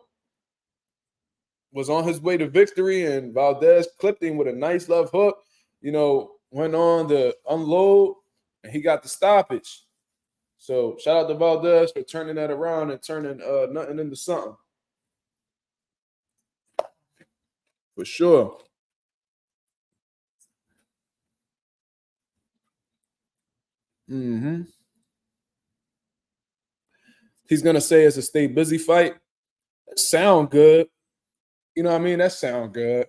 was on his way to victory, and Valdez clipped him with a nice left hook, you know, went on to unload, and he got the stoppage. So shout out to Valdez for turning that around and turning nothing into something. For sure. He's going to say it's a stay busy fight. That sound good. You know what I mean? That sound good.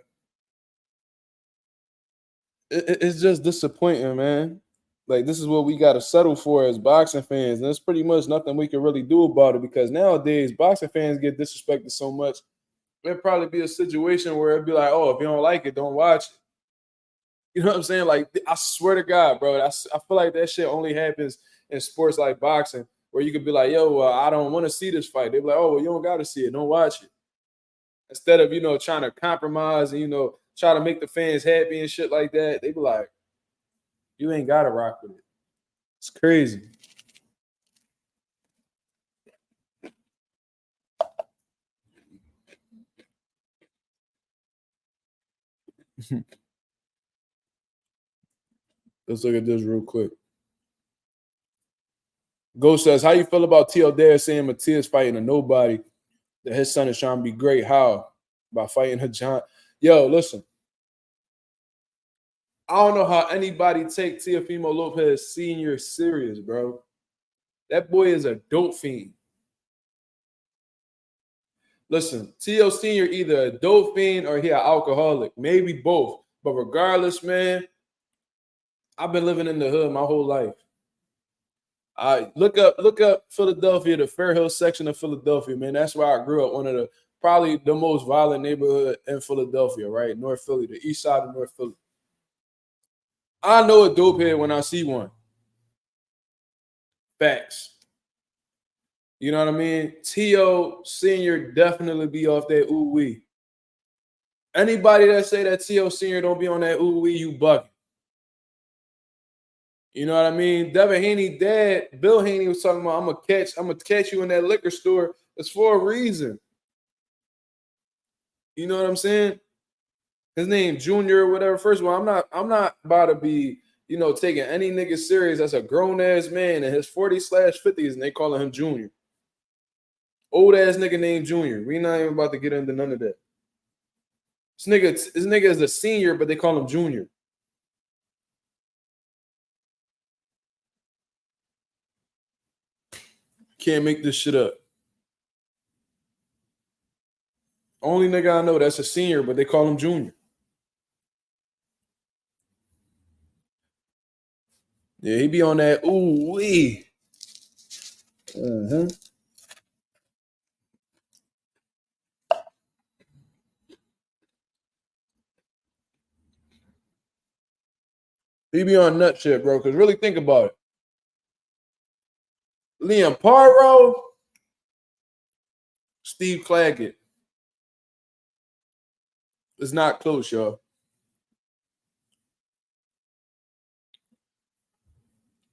It's just disappointing, man. Like, this is what we got to settle for as boxing fans. And there's pretty much nothing we can really do about it because nowadays boxing fans get disrespected so much. There'd probably be a situation where it'd be like, oh, if you don't like it, don't watch it. You know what I'm saying? Like, I swear to God, bro, I feel like that shit only happens in sports like boxing where you could be like, yo, I don't want to see this fight. They'd be like, oh, well, you don't got to see it. Don't watch it. Instead of, you know, trying to compromise and, you know, try to make the fans happy and shit like that, they be like, you ain't got to rock with it. It's crazy. Let's look at this real quick. Ghost says, how you feel about T.O. Dare saying Matias fighting a nobody, that his son is trying to be great? How? By fighting a giant? Yo, listen. I don't know how anybody take Teofimo Lopez Sr. serious, bro. That boy is a dope fiend. Listen, T.O. Sr. either a dope fiend or he an alcoholic. Maybe both. But regardless, man, I've been living in the hood my whole life. I look up Philadelphia, the Fair Hill section of Philadelphia, man. That's where I grew up. One of the probably the most violent neighborhood in Philadelphia, right? North Philly, the east side of North Philly. I know a dope head when I see one. Facts. You know what I mean? T.O. Sr. definitely be off that ooh-wee. Anybody that say that T.O. Sr. don't be on that ooh-wee, you bugging. You know what I mean? Devin Haney dad, Bill Haney was talking about, I'm gonna catch you in that liquor store. It's for a reason. You know what I'm saying? His name Junior or whatever. First of all, I'm not about to be, taking any nigga serious. That's a grown-ass man in his 40/50s, and they calling him Junior. Old ass nigga named Junior. We not even about to get into none of that. This nigga is a senior, but they call him Junior. Can't make this shit up. Only nigga I know that's a senior, but they call him Junior. Yeah, he be on that ooh wee. He be on nut shit, bro. Because really think about it. Liam Paro, Steve Clagett. It's not close, y'all.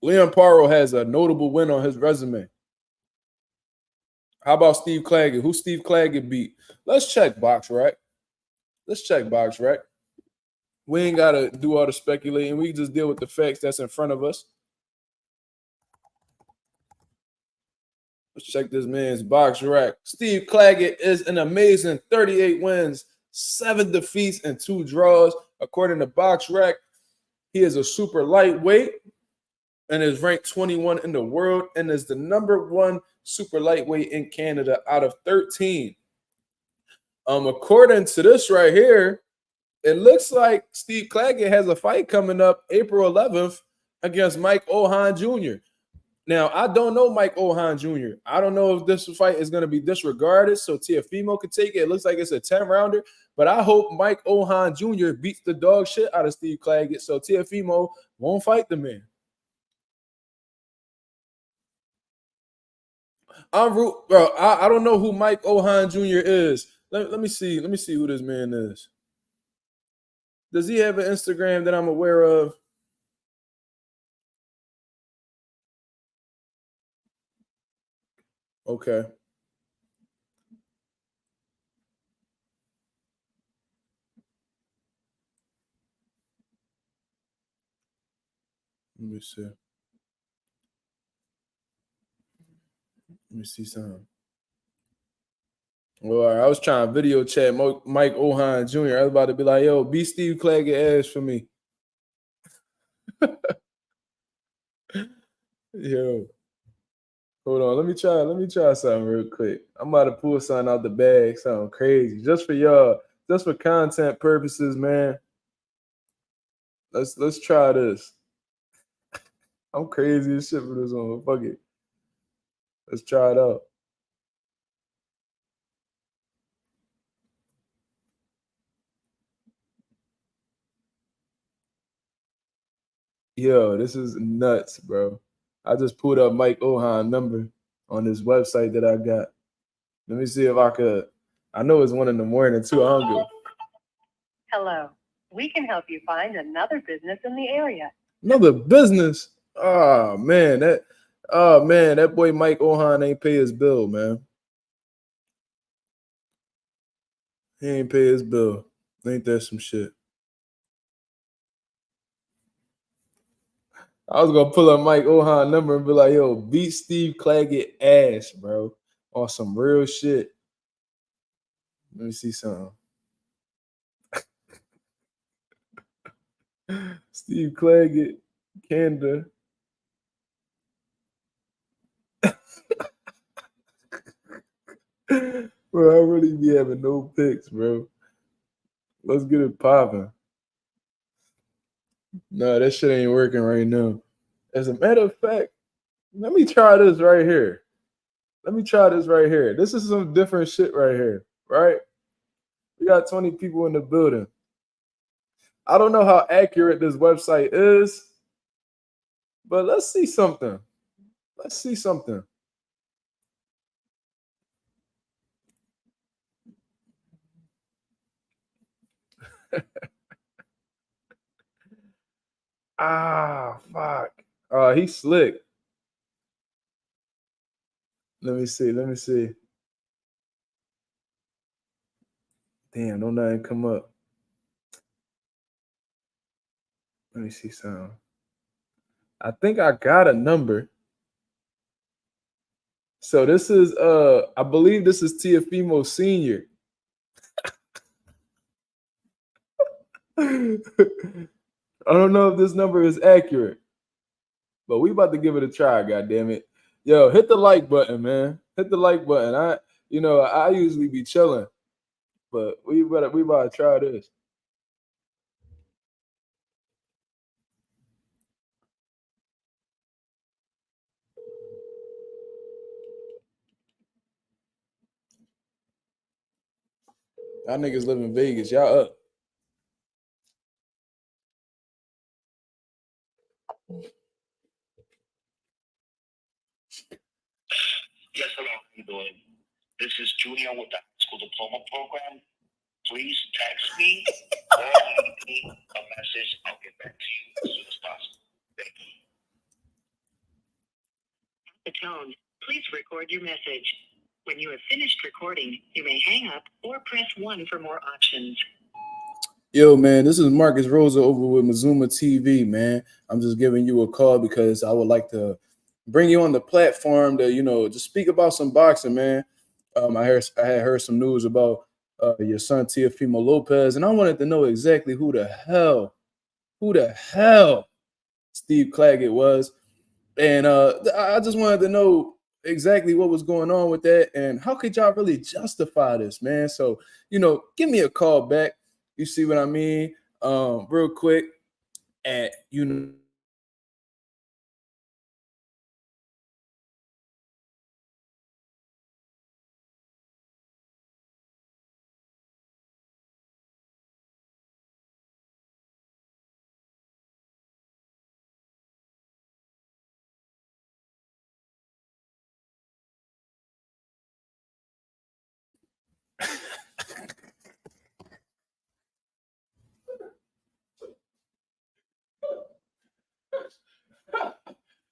Liam Paro has a notable win on his resume. How about Steve Clagett? Who Steve Clagett beat? Let's check box, right? We ain't got to do all the speculating. We can just deal with the facts that's in front of us. Let's check this man's box rack. Steve Clagett is an amazing 38 wins, 7 defeats, and 2 draws. According to box rack, he is a super lightweight and is ranked 21 in the world and is the #1 super lightweight in Canada out of 13. According to this right here, it looks like Steve Clagett has a fight coming up April 11th against Mike Ohan Jr. Now, I don't know Mike Ohan Jr. I don't know if this fight is going to be disregarded so Teofimo could take it. It looks like it's a 10-rounder, but I hope Mike Ohan Jr. beats the dog shit out of Steve Clagett so Teofimo won't fight the man. Bro, I don't know who Mike Ohan Jr. is. Let me see who this man is. Does he have an Instagram that I'm aware of? Okay. Let me see. Let me see something. Well, I was trying to video chat Mike Ohan Jr. I was about to be like, yo, be Steve Clagett ass for me. Yo. Hold on. Let me try something real quick. I'm about to pull something out the bag, something crazy. Just for y'all, just for content purposes, man. Let's try this. I'm crazy as shit for this one. Fuck it. Let's try it out. Yo, this is nuts, bro. I just pulled up Mike Ohan number on this website that I got. Let me see if I could. I know it's 1 in the morning too. I don't go. Hello. We can help you find another business in the area. Another business? Oh man, that boy Mike Ohan ain't pay his bill, man. He ain't pay his bill. Ain't that some shit? I was gonna pull up Mike Ohan number and be like, yo, beat Steve Clagett ass, bro. On some real shit. Let me see something. Steve Clagett, Canada. Bro, I really be having no picks, bro. Let's get it popping. No, that shit ain't working right now. As a matter of fact, let me try this right here. This is some different shit right here, right? We got 20 people in the building. I don't know how accurate this website is, but let's see something. Fuck. He's slick. Let me see. Damn, don't nothing come up. Let me see something. I think I got a number. So this is I believe this is Teofimo Senior. I don't know if this number is accurate, but we about to give it a try, goddamn it. Yo, hit the like button, man. Hit the like button. I usually be chilling, but we about to try this. Y'all niggas live in Vegas. Y'all up. Yes, hello. How you doing? This is Junior with the high school diploma program. Please text me or leave me a message. I'll get back to you as soon as possible. Thank you. The tone. Please record your message. When you have finished recording, you may hang up or press 1 for more options. Yo, man, this is Marcus Rosa over with Mazuma TV, man. I'm just giving you a call because I would like to bring you on the platform to, just speak about some boxing, man. I had heard some news about your son Teofimo Lopez, and I wanted to know exactly who the hell Steve Clagett was, and I just wanted to know exactly what was going on with that, and how could y'all really justify this, man? So, give me a call back. You see what I mean? Real quick at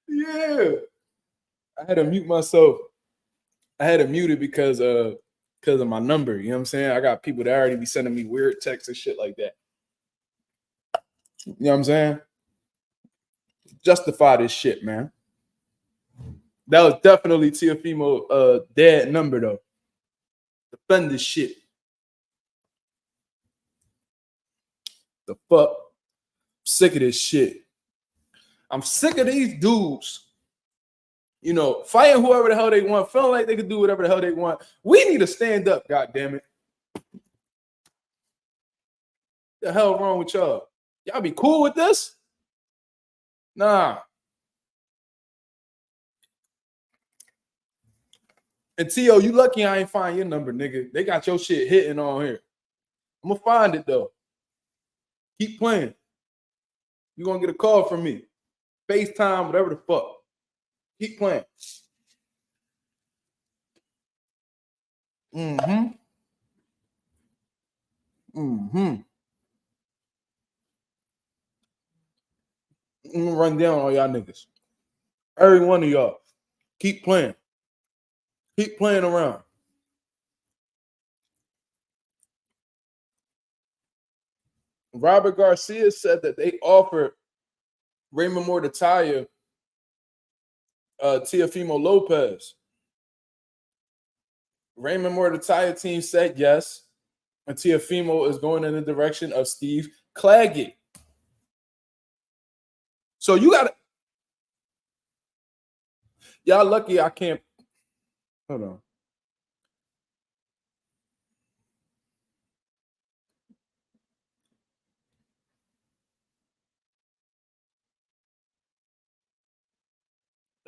Yeah. I had to mute myself. I had to mute it because of my number. You know what I'm saying? I got people that already be sending me weird texts and shit like that. You know what I'm saying? Justify this shit, man. That was definitely Teofimo dad number though. Defend this shit. The fuck? Sick of this shit. I'm sick of these dudes, fighting whoever the hell they want, feeling like they can do whatever the hell they want. We need to stand up, goddammit. The hell wrong with y'all? Y'all be cool with this? Nah. And T.O., you lucky I ain't find your number, nigga. They got your shit hitting on here. I'm gonna find it though. Keep playing. You're gonna get a call from me. FaceTime, whatever the fuck. Keep playing. I'm gonna run down on y'all niggas. Every one of y'all. Keep playing. Keep playing around. Robert Garcia said that they offered Raymond Mortataya Teofimo Lopez. Raymond Mortataya team said yes, and Teofimo is going in the direction of Steve Clagett. So you got to, y'all lucky I can't, hold on.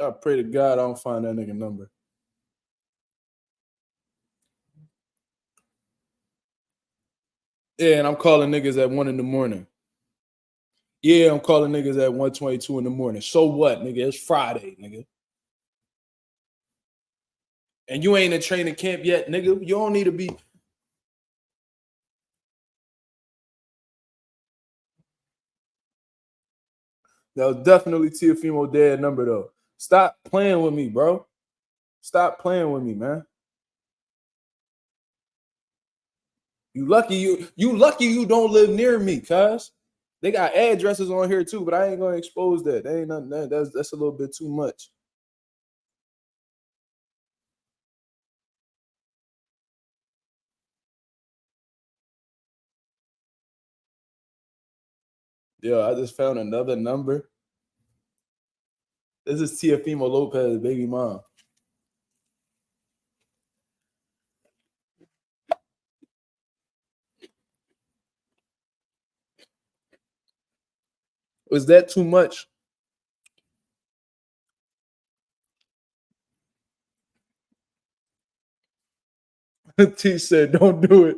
I pray to God I don't find that nigga number. Yeah, and I'm calling niggas at 1 in the morning. Yeah, I'm calling niggas at 1:22 in the morning. So what, nigga? It's Friday, nigga. And you ain't in training camp yet, nigga. You don't need to be. That was definitely Teofimo dead number, though. Stop playing with me, bro. Stop playing with me, man. You lucky you don't live near me, cuz. They got addresses on here too, but I ain't gonna expose that. That ain't nothing. That's a little bit too much. Yo, I just found another number. This is Teofimo Lopez, baby mom. Was that too much? T said, "Don't do it."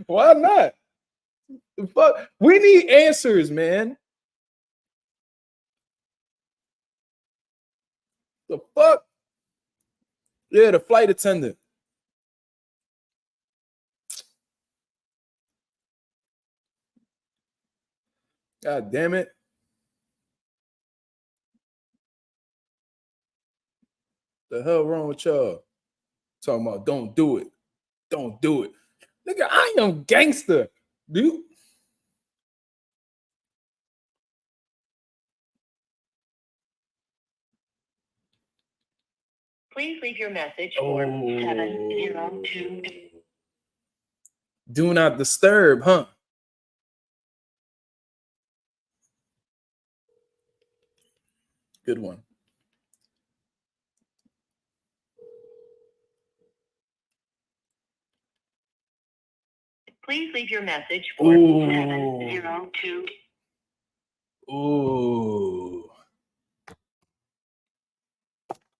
Why not? The fuck? We need answers, man. The fuck? Yeah, the flight attendant. God damn it. The hell wrong with y'all? Talking about don't do it. Don't do it. Nigga, I am gangster. Dude. Please leave your message for 702. Do not disturb, huh? Good one. Please leave your message for 702. Ooh.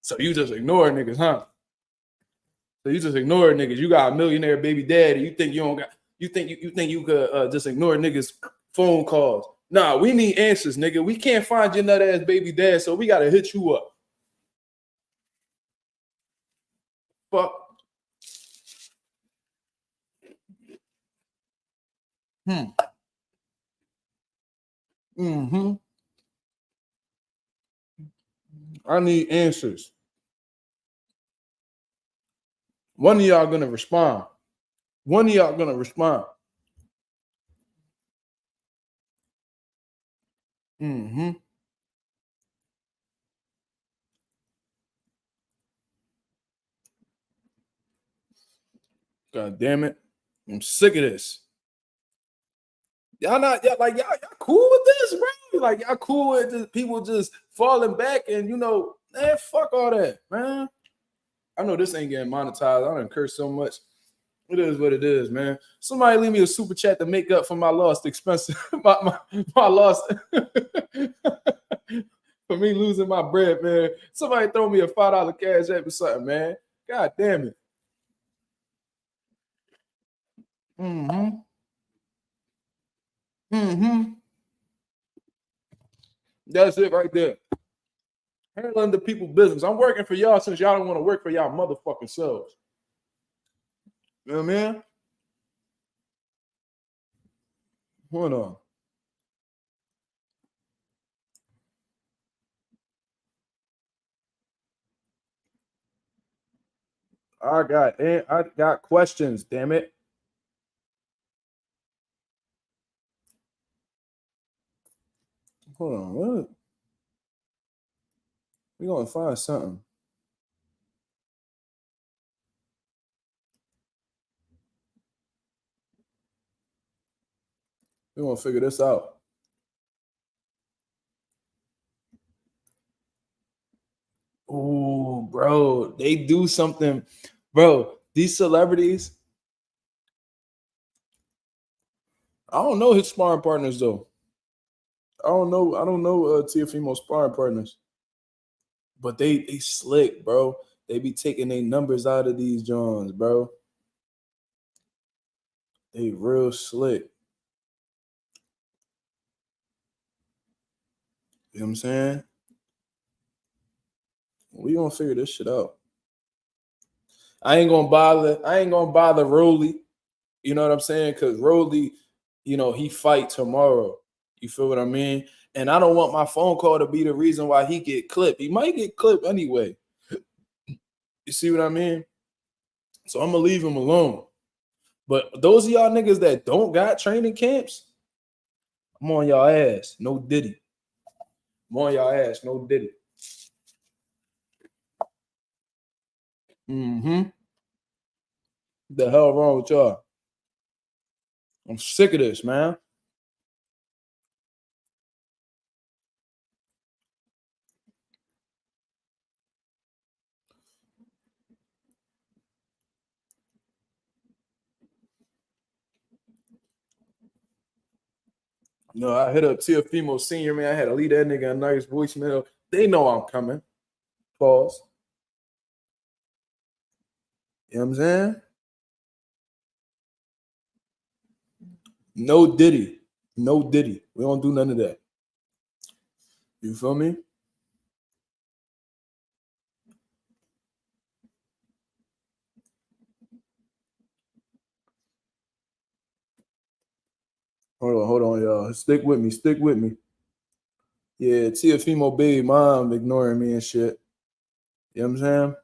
So you just ignore niggas, huh? So you just ignore niggas. You got a millionaire baby daddy. You think you don't got? You think you could just ignore niggas' phone calls? Nah, we need answers, nigga. We can't find your nut ass baby dad, so we gotta hit you up. Fuck. Mm-hmm. I need answers. One of y'all gonna respond. One of y'all gonna respond. Mm-hmm. God damn it. I'm sick of this. Y'all not y'all cool with this, bro? Like y'all cool with just people just falling back and man, fuck all that, man. I know this ain't getting monetized. I don't curse so much. It is what it is, man. Somebody leave me a super chat to make up for my lost expenses, my lost for me losing my bread, man. Somebody throw me a $5 cash app or something, man. God damn it. Mm-hmm. Mm-hmm. That's it right there. Handling the people business. I'm working for y'all since y'all don't want to work for y'all motherfucking selves. You know what I mean? Hold on. I got questions, damn it. Hold on. What? We're gonna find something. We're gonna figure this out. Oh, bro, they do something, bro. These celebrities, I don't know his sparring partners though. I don't know Teofimo's sparring partners. But they slick, bro. They be taking their numbers out of these Jones, bro. They real slick. You know what I'm saying? We gonna figure this shit out. I ain't gonna bother Rolly. You know what I'm saying? Because Rolly, you know, he fight tomorrow. You feel what I mean? And I don't want my phone call to be the reason why he get clipped. He might get clipped anyway. You see what I mean? So I'm gonna leave him alone. But those of y'all niggas that don't got training camps, I'm on y'all ass. No Diddy. I'm on y'all ass. No Diddy. Mm-hmm. The hell wrong with y'all? I'm sick of this, man. No, I hit up Teofimo Senior, man. I had to leave that nigga a nice voicemail. They know I'm coming. Pause. You know what I'm saying? No Diddy. No Diddy. We don't do none of that. You feel me? Hold on, y'all. Stick with me. Yeah, Teofimo baby mom ignoring me and shit. You know what I'm saying?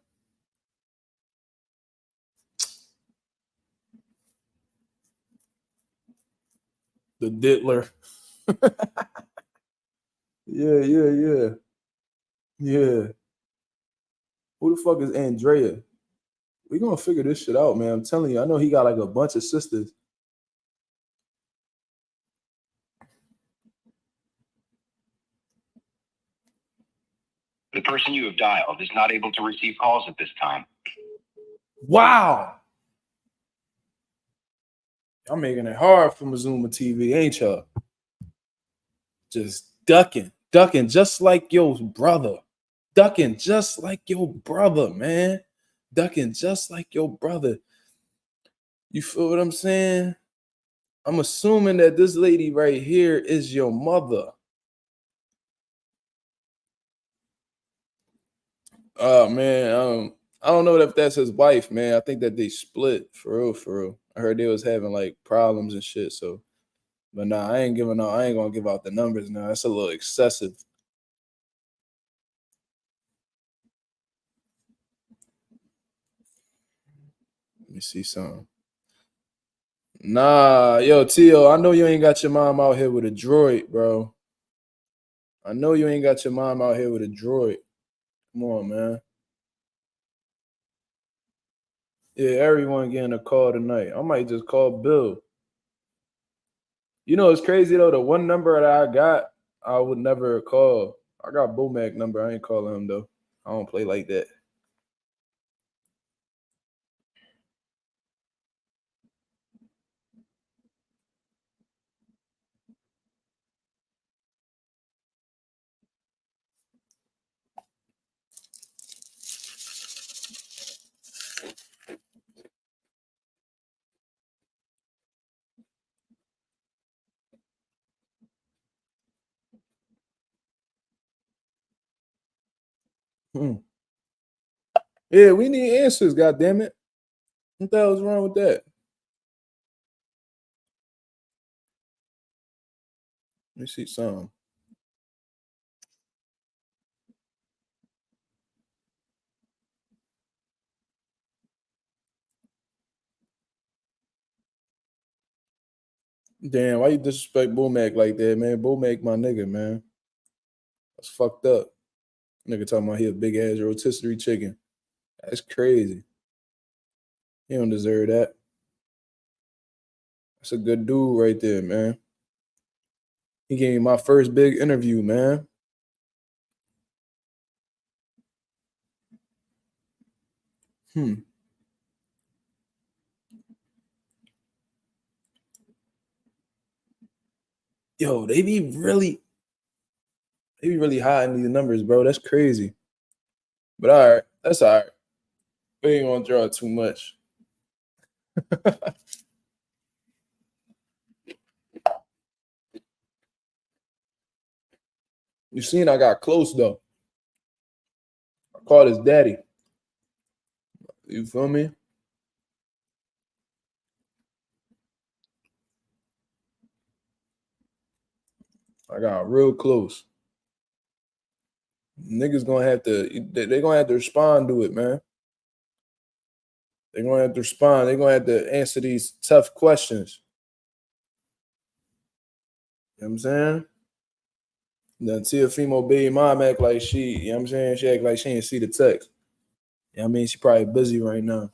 The diddler. Yeah. Who the fuck is Andrea? We gonna figure this shit out, man. I'm telling you, I know he got like a bunch of sisters. The person you have dialed is not able to receive calls at this time. Wow. Y'all making it hard for Mazuma TV, ain't y'all? Just ducking just like your brother. Ducking just like your brother, man. Ducking just like your brother. You feel what I'm saying? I'm assuming that this lady right here is your mother. Oh man, I don't know if that's his wife, man. I think that they split for real. I heard they was having like problems and shit. So, but nah, I ain't gonna give out the numbers now. That's a little excessive. Let me see something. Nah, yo, Tio, I know you ain't got your mom out here with a droid, bro. I know you ain't got your mom out here with a droid. Come on, man. Yeah, everyone getting a call tonight. I might just call Bill. You know, it's crazy though. The one number that I got, I would never call. I got Bomac number. I ain't calling him though. I don't play like that. Yeah, we need answers, goddamn it. What the hell's wrong with that? Let me see some. Damn, why you disrespect Bomac like that, man? Bomac my nigga, man. That's fucked up. Nigga talking about he a big ass rotisserie chicken. That's crazy. He don't deserve that. That's a good dude right there, man. He gave me my first big interview, man. Yo, they be really hiding these numbers, bro. That's crazy. But all right, that's all right. We ain't gonna draw too much. You seen I got close though. I called his daddy. You feel me? I got real close. Niggas gonna have to. They're gonna have to respond to it, man. They're gonna have to respond. They're gonna have to answer these tough questions. You know what I'm saying? Then Teofimo baby mom act like she, you know what I'm saying? She act like she didn't see the text. You know what I mean? She probably busy right now.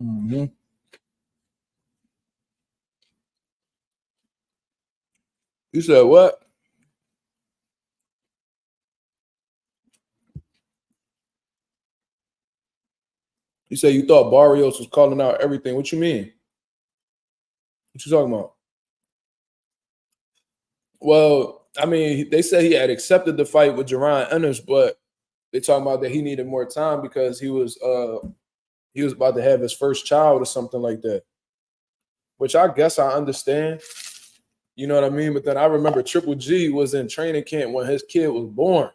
Mm-hmm. You said what? You said you thought Barrios was calling out everything. What you mean? What you talking about? Well, I mean, they said he had accepted the fight with Jerron Ennis, but they talking about that he needed more time because he was about to have his first child or something like that. Which I guess I understand. You know what I mean? But then I remember Triple G was in training camp when his kid was born.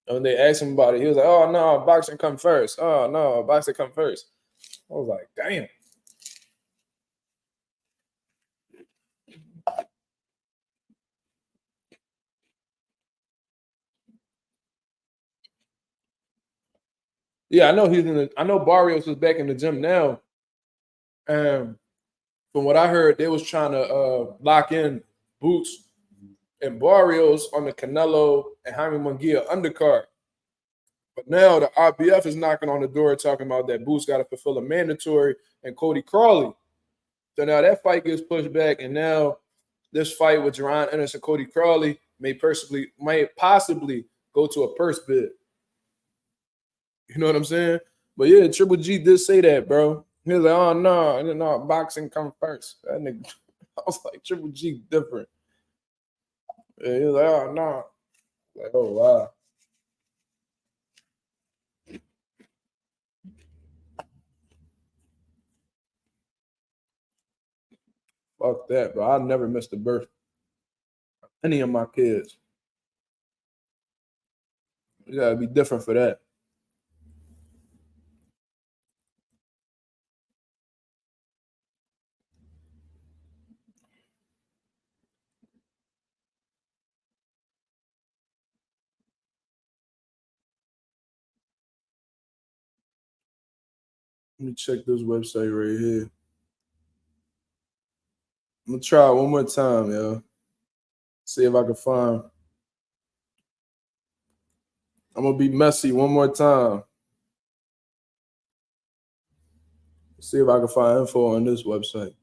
And when they asked him about it, he was like, "Oh no, boxing come first. Oh no, boxing come first." I was like, "Damn." Yeah, I know I know Barrios is back in the gym now. And from what I heard, they was trying to lock in Boots and Barrios on the Canelo and Jaime Munguia undercard. But now the RBF is knocking on the door talking about that Boots got to fulfill a mandatory and Cody Crawley. So now that fight gets pushed back, and now this fight with Jerron Ennis and Cody Crawley might possibly go to a purse bid. You know what I'm saying? But yeah, Triple G did say that, bro. He was like, "Oh no, boxing come first." That nigga, I was like, Triple G different. Yeah, he was like, "Oh no," like, "Oh wow." Fuck that, bro. I never missed a birth. Any of my kids. You gotta be different for that. Let me check this website right here. I'm gonna try it one more time, yo. See if I can find. I'm gonna be messy one more time. See if I can find info on this website.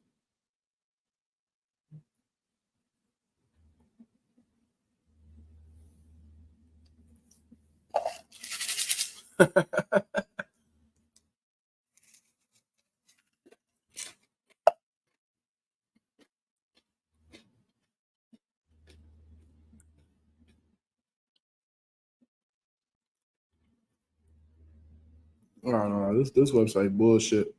No, this website bullshit.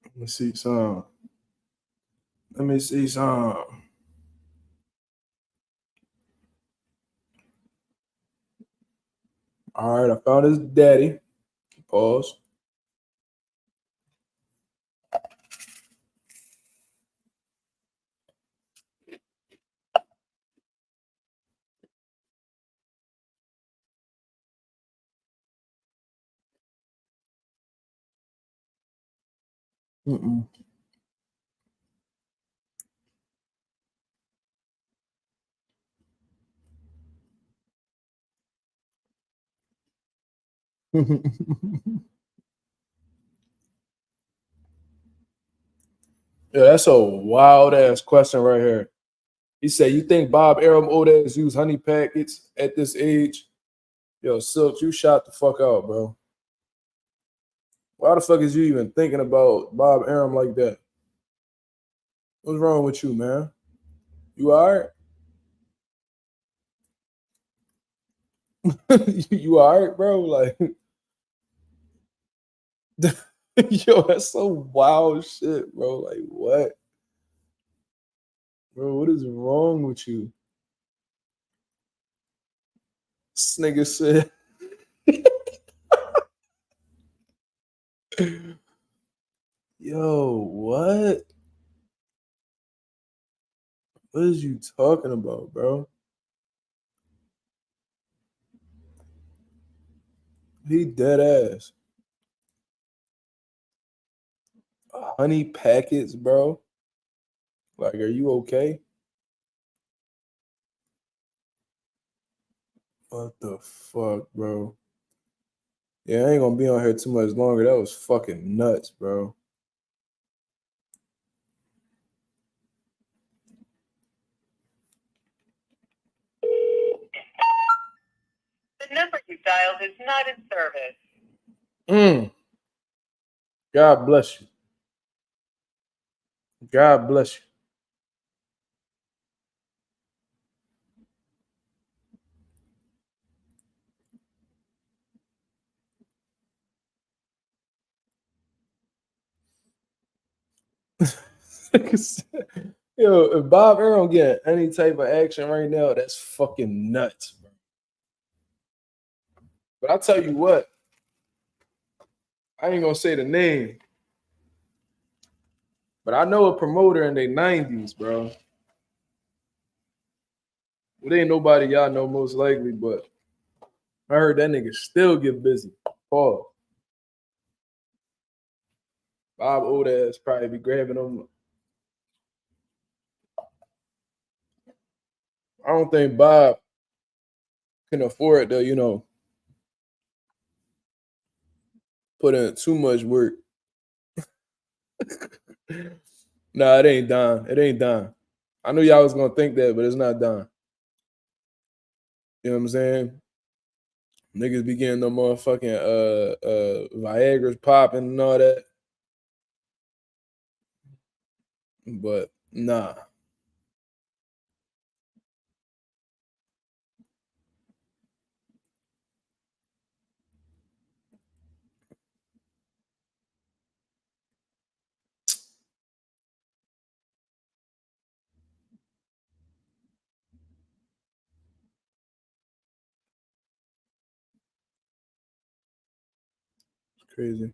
Let me see some. Let me see some. All right, I found his daddy. Pause. Mm-mm. Yeah, that's a wild ass question right here. He said, "You think Bob Arum Odes use honey packets at this age?" Yo, Silk, you shot the fuck out, bro. Why the fuck is you even thinking about Bob Arum like that? What's wrong with you, man? You all right? You all right, bro? Like, yo, that's so wild shit, bro. Like, what? Bro, what is wrong with you? This nigga said, yo, what? What is you talking about, bro? He dead ass. Honey packets, bro. Like, are you okay? What the fuck, bro? Yeah, I ain't gonna be on here too much longer. That was fucking nuts, bro. The number you dialed is not in service. God bless you. God bless you. Yo, if Bob Arum get any type of action right now, that's fucking nuts, bro. But I'll tell you what, I ain't gonna say the name, but I know a promoter in their 90s, bro. It ain't nobody y'all know most likely, but I heard that nigga still get busy. Pause. Bob old ass probably be grabbing them. I don't think Bob can afford to, put in too much work. Nah, it ain't done. It ain't done. I knew y'all was gonna think that, but it's not done. You know what I'm saying? Niggas be getting the motherfucking Viagra's popping and all that. But nah. It's crazy.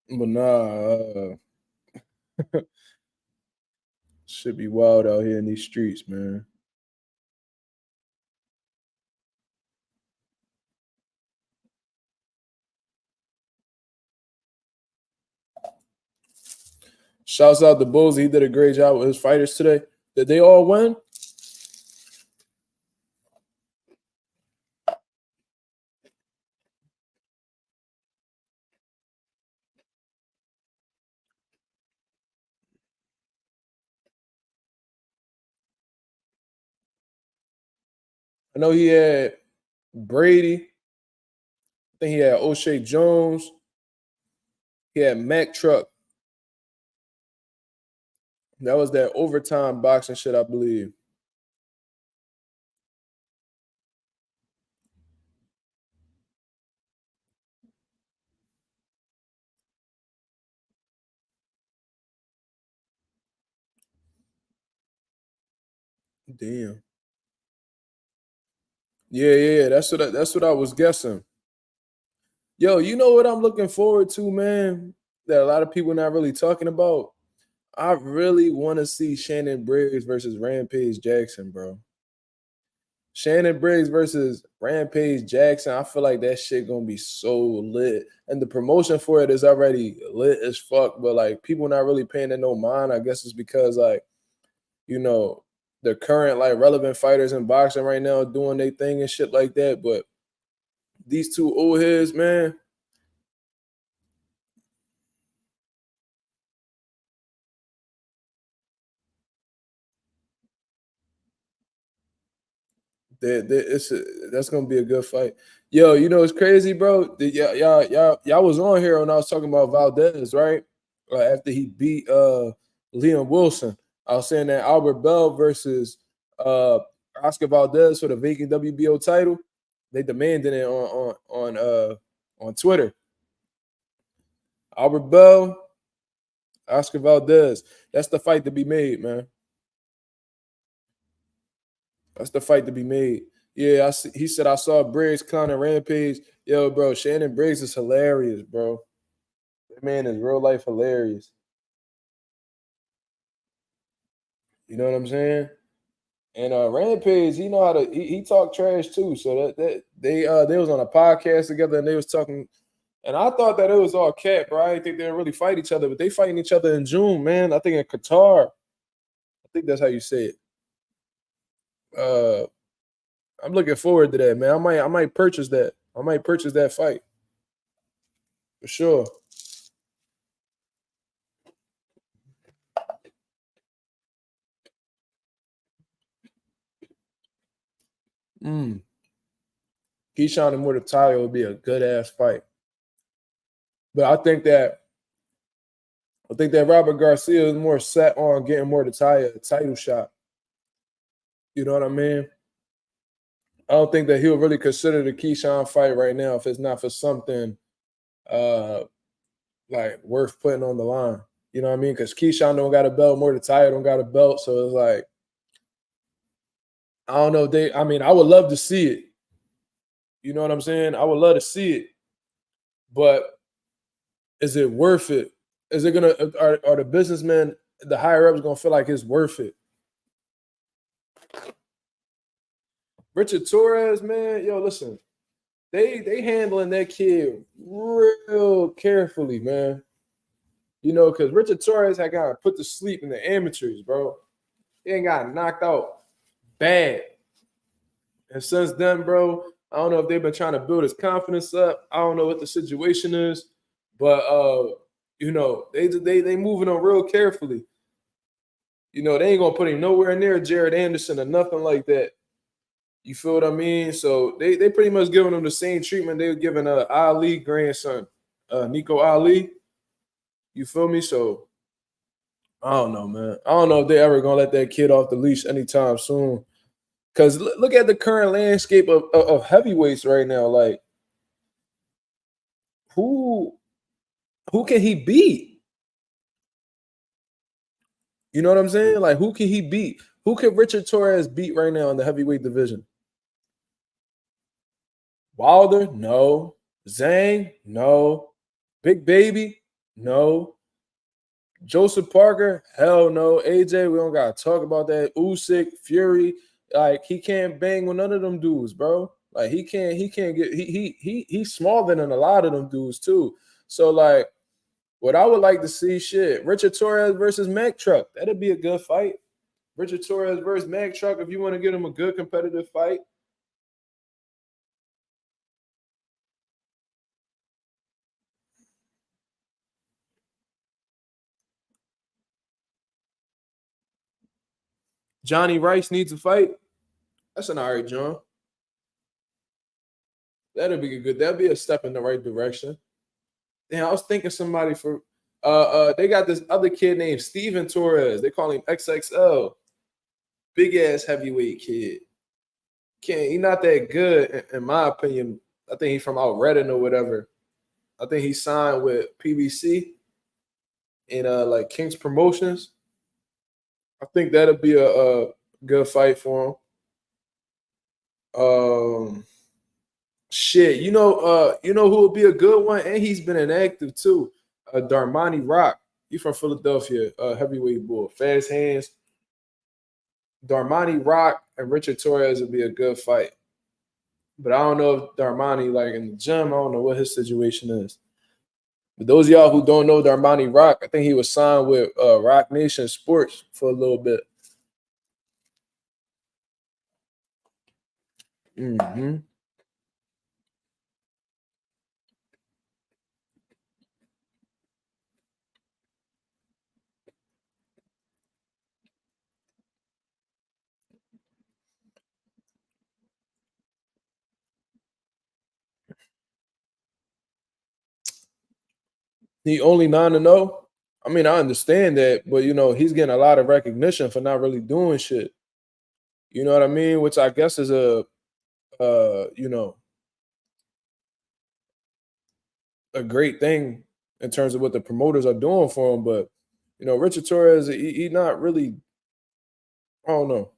But nah, should be wild out here in these streets, man. Shouts out to Bulls. He did a great job with his fighters today. Did they all win? I know he had Brady. I think he had O'Shea Jones. He had Mac Truck. That was that overtime boxing shit, I believe. Damn. Yeah. That's what I was guessing. Yo, you know what I'm looking forward to, man? That a lot of people not really talking about. I really want to see Shannon Briggs versus Rampage Jackson, bro. Shannon Briggs versus Rampage Jackson. I feel like that shit gonna be so lit, and the promotion for it is already lit as fuck. But like, people not really paying it no mind. I guess it's because like, the current like relevant fighters in boxing right now doing their thing and shit like that. But these two old heads, man. That's gonna be a good fight. Yo, you know it's crazy, bro. Y'all was on here when I was talking about Valdez, right? After he beat Liam Wilson, I was saying that Albert Bell versus Oscar Valdez for the vacant WBO title. They demanded it on Twitter. Albert Bell, Oscar Valdez. That's the fight to be made, man. That's the fight to be made. Yeah, he said I saw Briggs clowning Rampage. Yo, bro, Shannon Briggs is hilarious, bro. That man is real life hilarious. You know what I'm saying? And Rampage, he know how to he talk trash too. So that they was on a podcast together and they was talking. And I thought that it was all cat, bro. I didn't think they'd really fight each other, but they fighting each other in June, man. I think in Qatar. I think that's how you say it. I'm looking forward to that, man. I might purchase that. I might purchase that fight. For sure. Keyshawn and Mordecai would be a good ass fight. But I think that Robert Garcia is more set on getting Mordecai a title shot. You know what I mean? I don't think that he'll really consider the Keyshawn fight right now if it's not for something like worth putting on the line. You know what I mean? Because Keyshawn don't got a belt, Mordecai don't got a belt, so it's like I don't know. I would love to see it. You know what I'm saying? I would love to see it, but is it worth it? Is it gonna? Are the businessmen, the higher ups, gonna feel like it's worth it? Richard Torres, man, yo, listen, they handling that kid real carefully, man. You know, because Richard Torres had got put to sleep in the amateurs, bro. He ain't got knocked out bad. And since then, bro, I don't know if they've been trying to build his confidence up. I don't know what the situation is, but you know, they moving on real carefully. You know, they ain't gonna put him nowhere near Jared Anderson or nothing like that. You feel what I mean? So they pretty much giving him the same treatment they were giving Ali grandson, Nico Ali. You feel me? So I don't know, man. I don't know if they ever gonna let that kid off the leash anytime soon. Because look at the current landscape of heavyweights right now. Like, who can he beat? You know what I'm saying? Like, who can he beat? Who can Richard Torres beat right now in the heavyweight division? Wilder? No. Zhang? No. Big Baby? No. Joseph Parker? Hell no. AJ, we don't gotta talk about that. Usyk, Fury, like he can't bang with none of them dudes, bro. Like he can't get he's smaller than a lot of them dudes too. So like what I would like to see, Richard Torres versus Mack Truck. That'd be a good fight. Richard Torres versus Mack Truck, if you want to get him a good competitive fight. Johnny Rice needs a fight. That's an all right, John. That'd be good. That'd be a step in the right direction. Damn, I was thinking somebody for they got this other kid named Steven Torres. They call him XXL. Big ass heavyweight kid. He's not that good, in my opinion. I think he's from out Redding or whatever. I think he signed with PBC and like King's Promotions. I think that'll be a good fight for him. You know who would be a good one, and he's been inactive too. Darmani Rock. He's from Philadelphia, heavyweight bull, fast hands. Darmani Rock and Richard Torres would be a good fight. But I don't know if Darmani, like in the gym, I don't know what his situation is. But those of y'all who don't know Darmani Rock, I think he was signed with Rock Nation Sports for a little bit. He only 9-0. I mean, I understand that, but he's getting a lot of recognition for not really doing shit. You know what I mean? Which I guess is a great thing in terms of what the promoters are doing for him. But Richard Torres, he not really. I don't know.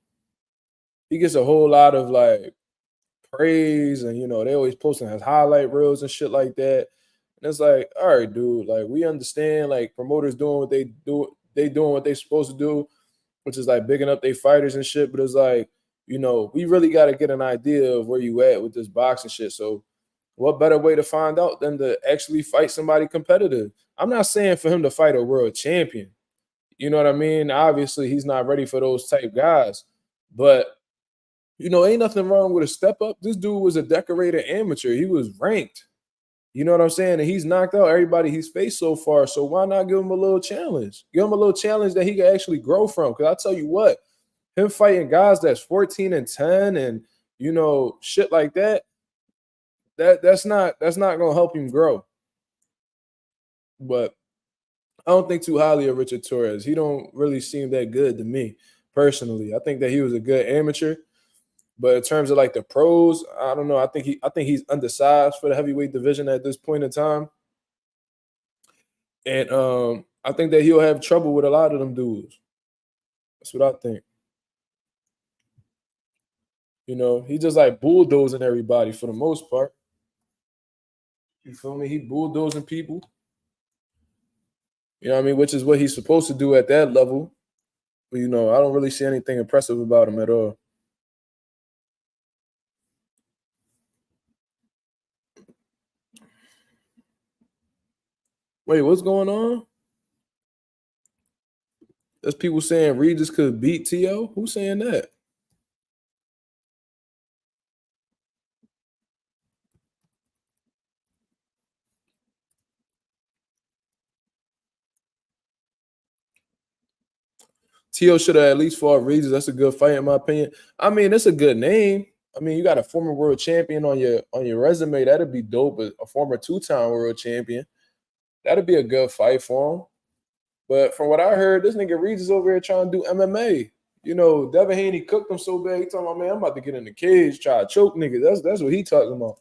He gets a whole lot of like praise, and they always posting his highlight reels and shit like that. And it's like, all right, dude, like we understand, like promoters doing what they doing what they supposed to do, which is like bigging up their fighters and shit. But it's like, we really got to get an idea of where you at with this boxing shit. So, what better way to find out than to actually fight somebody competitive? I'm not saying for him to fight a world champion. You know what I mean? Obviously, he's not ready for those type guys, but ain't nothing wrong with a step up. This dude was a decorated amateur. He was ranked. You know what I'm saying? And he's knocked out everybody he's faced so far. So why not give him a little challenge? Give him a little challenge that he can actually grow from. Because I tell you what, him fighting guys that's 14-10 and shit like that, that's not gonna help him grow. But I don't think too highly of Richard Torres. He don't really seem that good to me personally. I think that he was a good amateur. But in terms of like the pros, I don't know. I think he's undersized for the heavyweight division at this point in time. And I think that he'll have trouble with a lot of them dudes. That's what I think. He just like bulldozing everybody for the most part. You feel me? He bulldozing people. You know what I mean? Which is what he's supposed to do at that level. But I don't really see anything impressive about him at all. Wait, what's going on? There's people saying Regis could beat T.O. Who's saying that? T.O. should have at least fought Regis. That's a good fight in my opinion. I mean, it's a good name. I mean, you got a former world champion on your resume. That'd be dope. A former 2-time world champion. That'd be a good fight for him. But from what I heard, this nigga Regis over here trying to do MMA. Devin Haney cooked him so bad. He talking about, man, I'm about to get in the cage, try to choke niggas. That's what he talking about.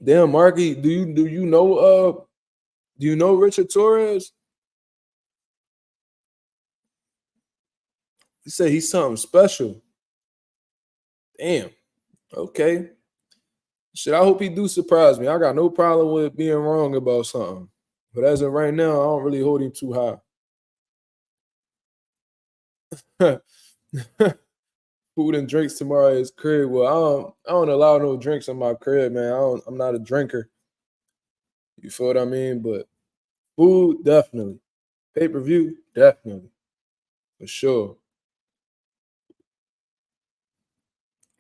Damn, Marky, do you know Richard Torres? He said he's something special. Damn. Okay. Shit, I hope he do surprise me. I got no problem with being wrong about something. But as of right now, I don't really hold him too high. Food and drinks tomorrow at his crib. Well, I don't allow no drinks in my crib, man. I'm not a drinker. You feel what I mean? But food, definitely. Pay-per-view, definitely. For sure.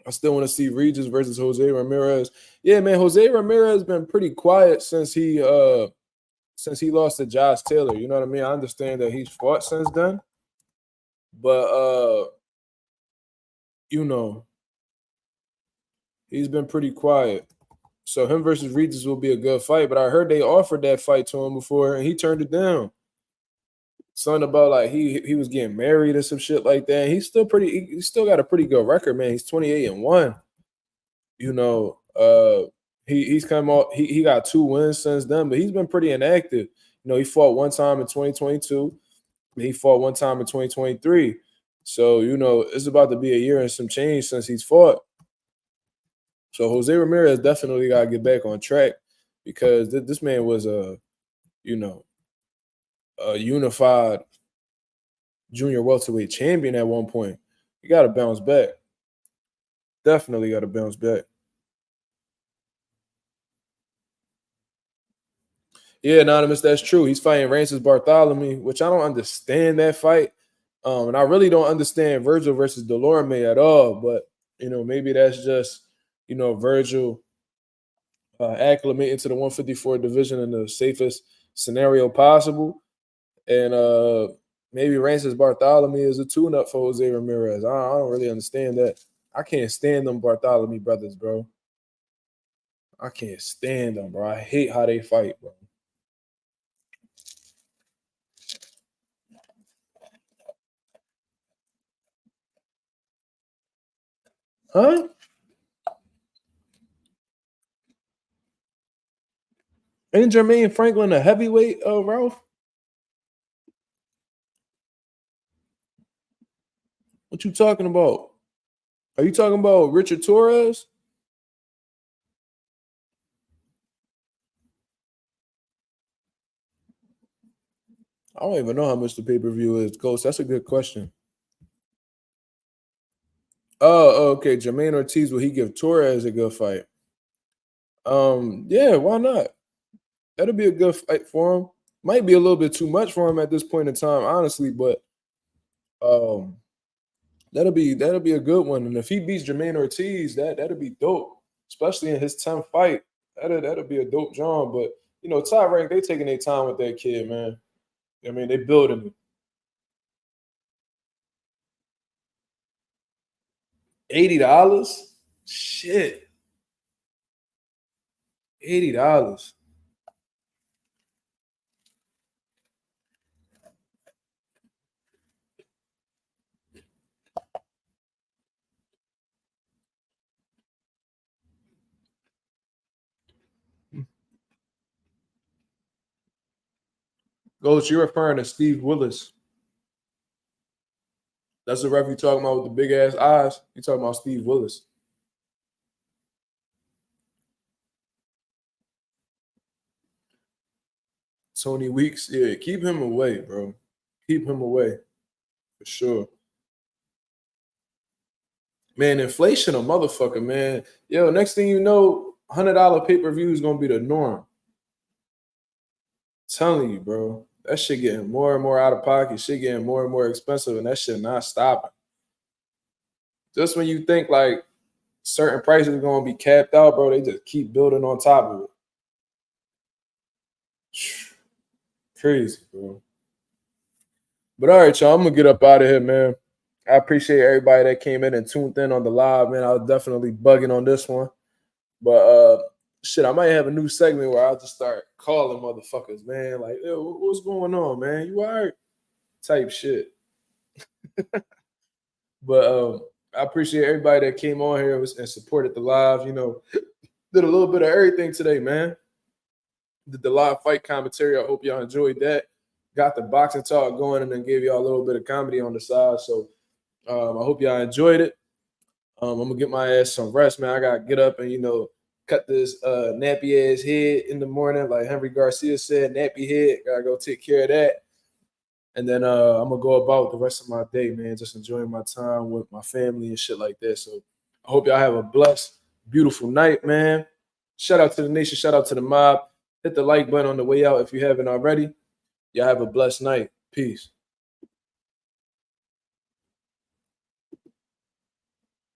I still want to see Regis versus Jose Ramirez. Yeah, man, Jose Ramirez has been pretty quiet since he lost to Josh Taylor. You know what I mean? I understand that he's fought since then. But he's been pretty quiet. So him versus Regis will be a good fight. But I heard they offered that fight to him before and he turned it down. Something about like he was getting married or some shit like that. He's still got a pretty good record, man. He's 28-1. He's come out, he got 2 wins since then, but he's been pretty inactive. He fought one time in 2022. He fought one time in 2023. So, it's about to be a year and some change since he's fought. So Jose Ramirez definitely got to get back on track because this man was a unified junior welterweight champion at one point. You got to bounce back. Definitely got to bounce back. Yeah, Anonymous, that's true. He's fighting Rances Bartholomew, which I don't understand that fight. And I really don't understand Virgil versus Delorme at all. But, maybe that's just, Virgil acclimate into the 154 division in the safest scenario possible. And maybe Rances Bartholomew is a tune-up for Jose Ramirez. I don't really understand that. I can't stand them Bartholomew brothers, bro. I can't stand them, bro. I hate how they fight, bro. Huh? Ain't Jermaine Franklin a heavyweight, Ralph? What you talking about? Are you talking about Richard Torres? I don't even know how much the pay-per-view is, Ghost. That's a good question. Oh, okay. Jermaine Ortiz, will he give Torres a good fight? Yeah, why not? That'll be a good fight for him. Might be a little bit too much for him at this point in time, honestly, but that'll be a good one. And if he beats Jermaine Ortiz, that'll be dope, especially in his 10th fight. That'll be a dope John. But Top Rank, they taking their time with that kid, man. I mean, they building him. $80? Shit. $80. Ghost, you're referring to Steve Willis. That's the ref you talking about with the big ass eyes. You talking about Steve Willis. Tony Weeks, yeah, keep him away, bro. Keep him away. For sure. Man, inflation a motherfucker, man. Yo, next thing you know, $100 pay-per-view is gonna be the norm. I'm telling you, bro. That shit getting more and more out of pocket, shit getting more and more expensive, and that shit not stopping. Just when you think like certain prices are gonna be capped out, bro, they just keep building on top of it. Crazy, bro. But all right, y'all, I'm gonna get up out of here, man. I appreciate everybody that came in and tuned in on the live, man. I was definitely bugging on this one. But shit, I might have a new segment where I'll just start calling motherfuckers, man. Like, yo, what's going on, man? You all right? Type shit. But I appreciate everybody that came on here and supported the live. Did a little bit of everything today, man. Did the live fight commentary. I hope y'all enjoyed that. Got the boxing talk going and then gave y'all a little bit of comedy on the side. So I hope y'all enjoyed it. I'm gonna get my ass some rest, man. I gotta get up and cut this nappy ass head in the morning, like Henry Garcia said. Nappy head, gotta go take care of that. And then I'm gonna go about the rest of my day, man, just enjoying my time with my family and shit like that. So I hope y'all have a blessed, beautiful night, man. Shout out to the nation, shout out to the mob. Hit the like button on the way out if you haven't already. Y'all have a blessed night. Peace.